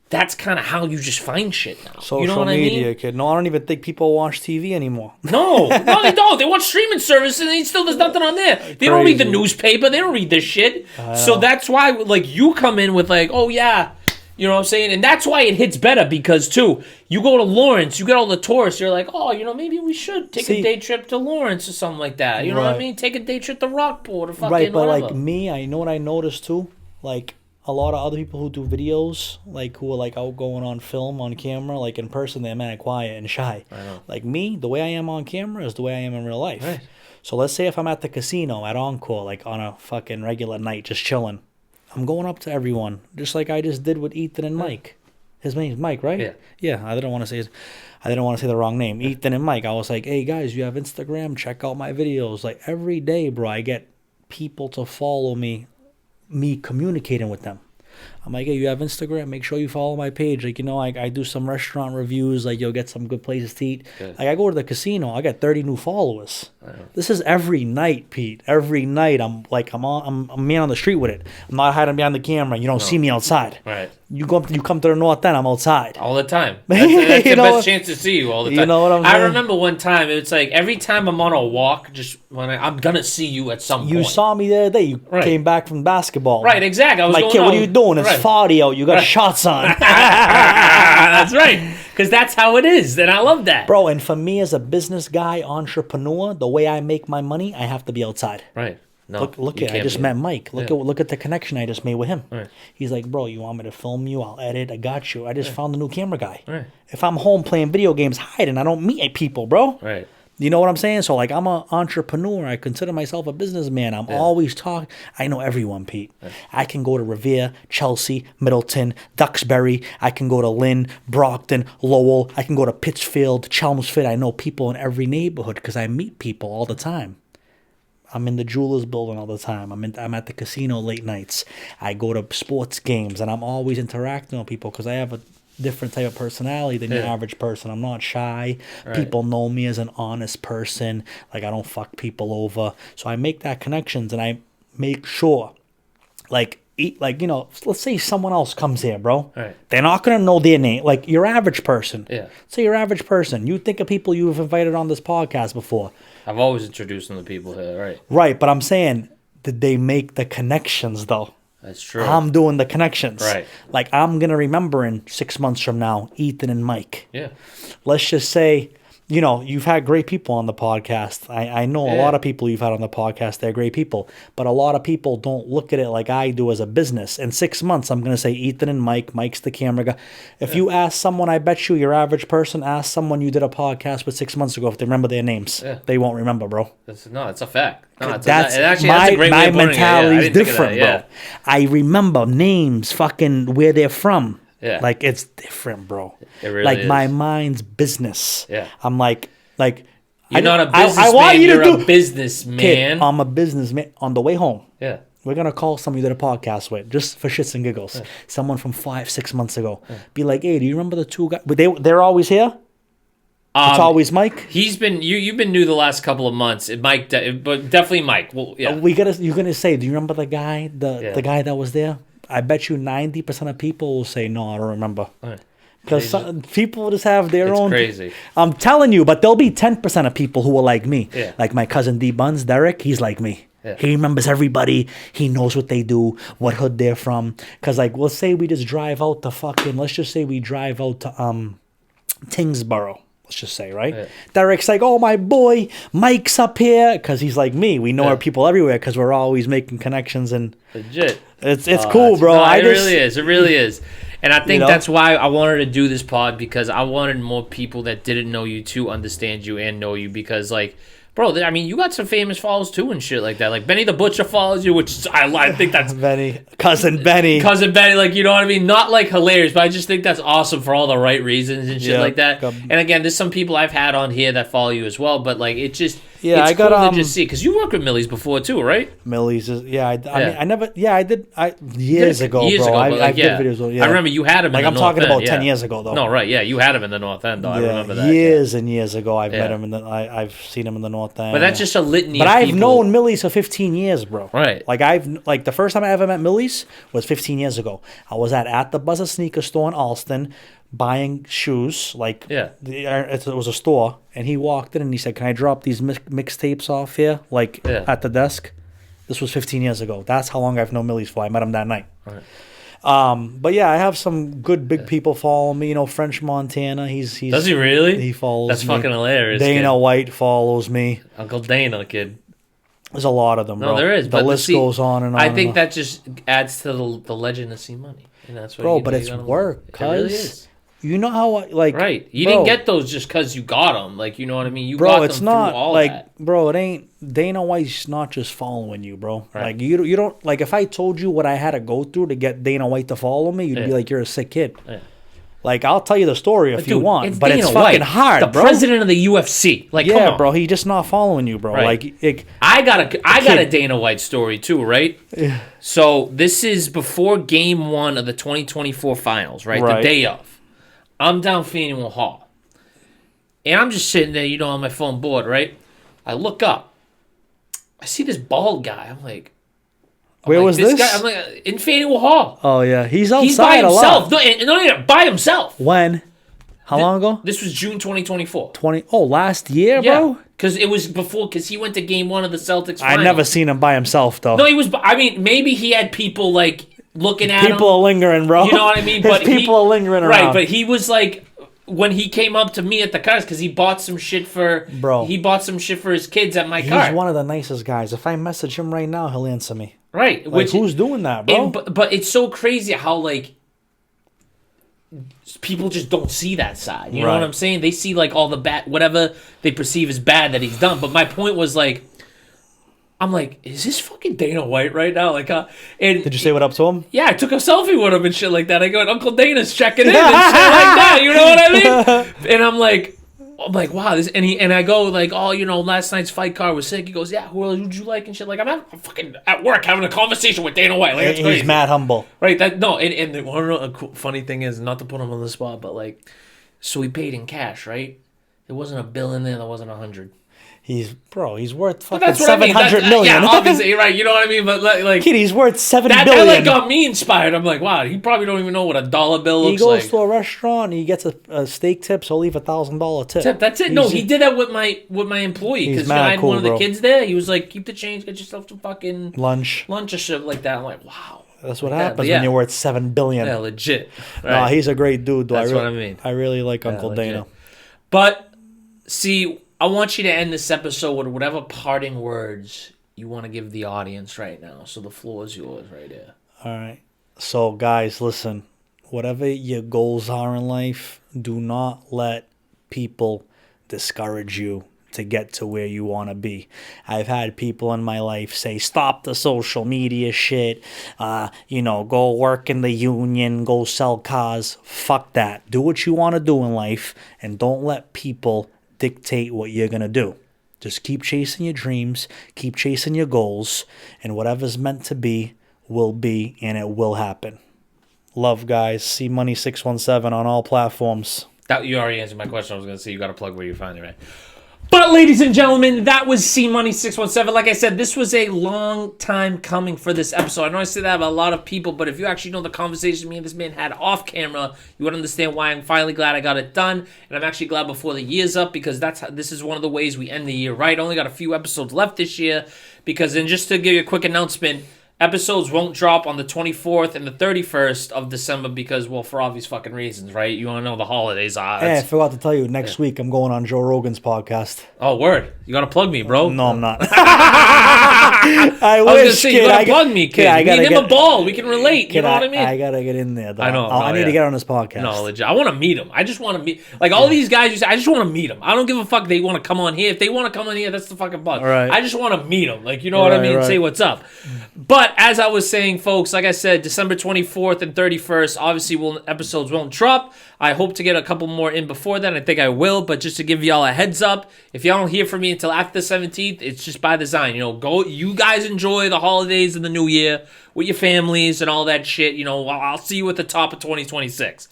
that's kind of how you just find shit now. Social you know what media, I mean? kid. No, I don't even think people watch TV anymore. No, they don't. They watch streaming service and there's nothing on there. They don't read the newspaper. They don't read this shit. So that's why, like, you come in with like, oh yeah, you know what I'm saying? And that's why it hits better because too, you go to Lawrence, you get all the tourists. You're like, oh, you know, maybe we should take a day trip to Lawrence or something like that. You know what I mean? Take a day trip to Rockport or fucking right. But whatever. like me, I know what I noticed too. Like. A lot of other people who do videos, like who are like outgoing on film, on camera, like in person, they're mad quiet and shy. I know. Like me, the way I am on camera is the way I am in real life. Right. So let's say if I'm at the casino at Encore, like on a fucking regular night, just chilling, I'm going up to everyone, just like I just did with Ethan and Mike. His name's Mike, right? Yeah. Yeah. I didn't want to say the wrong name. Ethan and Mike. I was like, hey guys, you have Instagram? Check out my videos. Like every day, bro, I get people to follow me communicating with them. I'm like, hey, you have Instagram? Make sure you follow my page. Like, you know, I do some restaurant reviews. Like, you'll get some good places to eat. Good. Like, I go to the casino. I get 30 new followers. This is every night, Pete. Every night, I'm a man on the street with it. I'm not hiding behind the camera. You don't see me outside. Right. You come to the North End, I'm outside. All the time. That's the best chance to see you all the time. You know what I'm saying? I remember one time, it's like every time I'm on a walk, just when I'm going to see you at some point. You saw me the other day. You came back from basketball. Right, exactly. I was like, going, kid, what are you doing? It's foggy out. You got shots on. That's right. Because that's how it is. And I love that. Bro, and for me as a business guy, entrepreneur, the way I make my money, I have to be outside. Right. No, look at I just met Mike. Look at the connection I just made with him. Right. He's like, bro, you want me to film you? I'll edit. I got you. I just found a new camera guy. Right. If I'm home playing video games, hiding, I don't meet people, bro. Right. You know what I'm saying? So like I'm an entrepreneur. I consider myself a businessman. I'm always talking. I know everyone, Pete. Right. I can go to Revere, Chelsea, Middleton, Duxbury. I can go to Lynn, Brockton, Lowell. I can go to Pittsfield, Chelmsford. I know people in every neighborhood because I meet people all the time. I'm in the Jewelers building all the time. I'm at the casino late nights. I go to sports games, and I'm always interacting with people because I have a different type of personality than your average person. I'm not shy. Right. People know me as an honest person. Like, I don't fuck people over. So I make that connections, and I make sure, like, you know, let's say someone else comes here, bro. Right. They're not going to know their name. Like, your average person. Yeah. Say your average person. You think of people you've invited on this podcast before. I've always introduced them to people here, right? Right, but I'm saying, did they make the connections, though? That's true. I'm doing the connections. Right. Like, I'm going to remember in 6 months from now, Ethan and Mike. Yeah. Let's just say you know, you've had great people on the podcast. I know a lot of people you've had on the podcast. They're great people. But a lot of people don't look at it like I do as a business. In 6 months, I'm going to say Ethan and Mike. Mike's the camera guy. If you ask someone, I bet you your average person, ask someone you did a podcast with 6 months ago if they remember their names. Yeah. They won't remember, bro. It's a fact. No, that's a great my way of putting mentality is different, that, bro. I remember names, fucking where they're from. Yeah. Like, it's different, bro. It really like, is. my mind's business. Yeah. I'm like you're not a businessman, you're a businessman. Kid, I'm a businessman. On the way home, yeah, we're going to call somebody you did a podcast with, just for shits and giggles. Yeah. Someone from 5-6 months ago. Yeah. Be like, hey, do you remember the two guys? They're always here? It's always Mike? He's been, you've been new the last couple of months. Mike, but definitely Mike. Well, yeah. You're going to say, do you remember the guy, the guy that was there? I bet you 90% of people will say, no, I don't remember. Because people just have their own. It's crazy. I'm telling you, but there'll be 10% of people who are like me. Yeah. Like my cousin D Buns, Derek, he's like me. Yeah. He remembers everybody. He knows what they do, what hood they're from. Because, like, let's say we just drive out to let's just say we drive out to Tingsboro. Let's just say, right? Yeah. Derek's like, oh, my boy, Mike's up here. Because he's like me. We know our people everywhere because we're always making connections. And legit. It's cool, bro. No, really is. It really is. And I think that's why I wanted to do this pod, because I wanted more people that didn't know you to understand you and know you, because, like, bro, I mean, you got some famous followers too and shit like that. Like, Benny the Butcher follows you, which I think that's... Cousin Benny, like, you know what I mean? Not, like, hilarious, but I just think that's awesome for all the right reasons and shit like that. And, again, there's some people I've had on here that follow you as well, but, like, it just... Yeah, it's cool to just see, because you worked with Millie's before too, right? Millie's is, I mean, I never, I did, years ago, bro. I did videos. Yeah. I remember you had him in the I'm North talking End, about 10 years ago, though. No, right, yeah, you had him in the North End, though. I remember that. Years and years ago, I've met him, I've seen him in the North End. But that's just a litany But of I've people. known Millie's for 15 years, bro. Right. Like, the first time I ever met Millie's was 15 years ago. I was at the Buzzer sneaker store in Alston, buying shoes, it was a store, and he walked in and he said, can I drop these mixtapes off here, at the desk? This was 15 years ago. That's how long I've known Millie's for. I met him that night. Right. But yeah, I have some good big people follow me. You know, French Montana, he's does he really? He follows That's me. fucking hilarious. Dana White follows me. Uncle Dana, kid. There's a lot of them, bro. No, there is. The list goes on and on. I think that just adds to the legend of C Money. And that's what bro, but it's work, it really is. You know how, right. You didn't get those just because you got them. Like, you know what I mean? You bro, got it's them not, through all like, that. Bro, it ain't, Dana White's not just following you, bro. Right. Like, you don't, like, if I told you what I had to go through to get Dana White to follow me, you'd be like, you're a sick kid. Yeah. Like, I'll tell you the story if you want, but it's fucking hard, bro. The president of the UFC. Like, come on. bro, he just not following you, bro. Right. Like, I got a Dana White story too, right? Yeah. So this is before Game 1 of the 2024 finals, right? The day of. I'm down Faneuil Hall. And I'm just sitting there, on my phone board, right? I look up. I see this bald guy. I'm like, where was this? Guy, I'm like, in Faneuil Hall. Oh, yeah. He's outside He's by himself. a lot. No, by himself. When? How long ago? This was June 2024. Last year, bro? Because it was because he went to Game 1 of the Celtics finals. I never seen him by himself, though. No, he was, I mean, maybe he had people, like, looking at him. People are lingering, bro. You know what I mean? But people are lingering around. Right, but he was, like... When he came up to me at the cars, because he bought some shit for his kids at my car. He's one of the nicest guys. If I message him right now, he'll answer me. Right. Like, who's doing that, bro? But it's so crazy how, like, people just don't see that side. You know what I'm saying? They see, like, all the bad, whatever they perceive as bad that he's done. But my point was, like, I'm like, is this fucking Dana White right now? Like, and did you say what up to him? Yeah, I took a selfie with him and shit like that. I go, Uncle Dana's checking in and shit like that. You know what I mean? And I'm like, wow, this. And I go like, oh, last night's fight card was sick. He goes, yeah, who'd you like and shit. Like, I'm fucking at work having a conversation with Dana White. Like, that's crazy. He's mad humble, right? And the one cool, funny thing is, not to put him on the spot, but like, so he paid in cash, right? There wasn't a bill in there. There wasn't 100. He's worth fucking $700 million. Yeah, obviously, right? You know what I mean? But like, kid, he's worth $7 billion. That like got me inspired. I'm like, wow, he probably don't even know what a dollar bill looks like. He goes to a restaurant, he gets a steak tip, so he'll leave $1,000 tip. That's it. No, he did that with my employee because I had one of the kids there. He was like, keep the change, get yourself some fucking lunch or shit like that. I'm like, wow. That's what happens when you're worth $7 billion. Yeah, legit. Right. No, he's a great dude. Though. That's what I mean. I really like Uncle Dana. But See, I want you to end this episode with whatever parting words you want to give the audience right now. So the floor is yours right there. All right. So, guys, listen. Whatever your goals are in life, do not let people discourage you to get to where you want to be. I've had people in my life say, stop the social media shit, go work in the union, go sell cars. Fuck that. Do what you want to do in life, and don't let people dictate what you're going to do. Just keep chasing your dreams, keep chasing your goals, and whatever's meant to be will be, and it will happen. Love, guys. C Money 617 on all platforms. That you already answered my question. I was going to say you got to plug where you find it, right? But ladies and gentlemen, that was C Money 617. Like I said, this was a long time coming for this episode. I know I say that about a lot of people, but if you actually know the conversation me and this man had off camera, you would understand why I'm finally glad I got it done. And I'm actually glad before the year's up, because this is one of the ways we end the year right. Only got a few episodes left this year, because then just to give you a quick announcement, episodes won't drop on the 24th and the 31st of December because, well, for obvious fucking reasons, right? You want to know the holidays are. Hey, I forgot to tell you, next week I'm going on Joe Rogan's podcast. Oh, word. You got to plug me, bro. No, I'm not. I was going to say, you got to plug me, kid. I me and him a ball. We can relate. You know what I mean? I got to get in there, though. I know. I need to get on this podcast. No, legit. I want to meet him. I just want to meet. Like, all these guys, you say, I just want to meet them. I don't give a fuck if they want to come on here. If they want to come on here, that's the fucking bug. Right. I just want to meet them. Like, you know what I mean? Right. Say what's up. But as I was saying, folks, like I said, December 24th and 31st, obviously episodes won't drop. I hope to get a couple more in before then. I think I will, but just to give y'all a heads up, if y'all don't hear from me until after the 17th, it's just by design. Go. You guys enjoy the holidays and the new year with your families and all that shit. I'll see you at the top of 2026.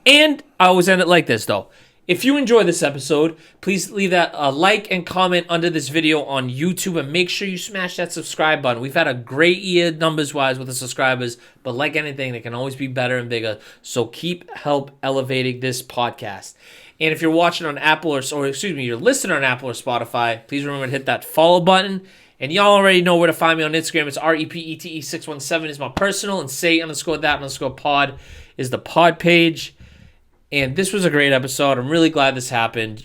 And I always end it like this, though. If you enjoy this episode, please leave that like and comment under this video on YouTube, and make sure you smash that subscribe button. We've had a great year numbers-wise with the subscribers, but like anything, they can always be better and bigger. So keep help elevating this podcast. And if you're watching on Apple you're listening on Apple or Spotify, please remember to hit that follow button. And y'all already know where to find me on Instagram. It's REPETE617 is my personal, and say_that_pod is the pod page. And this was a great episode. I'm really glad this happened,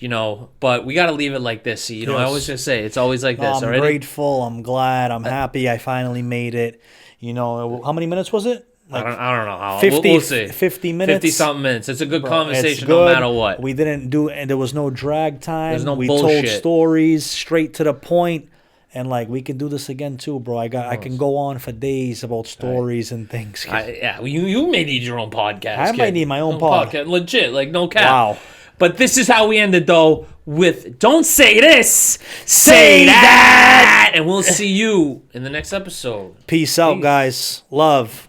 but we got to leave it like this. See, I always just say it's always like this. I'm grateful. I'm glad. I'm happy. I finally made it. How many minutes was it? Like I don't know how. 50, we'll see. 50 minutes. 50-something minutes. It's a good conversation no matter what. We didn't do, and there was no drag time. There's no we bullshit. Told stories straight to the point. And we can do this again too, bro. I can go on for days about stories and things. You may need your own podcast. I might need my own podcast. Legit, like no cap. Wow. But this is how we ended though with "Don't say this, say that," and we'll see you in the next episode. Peace out, guys. Love.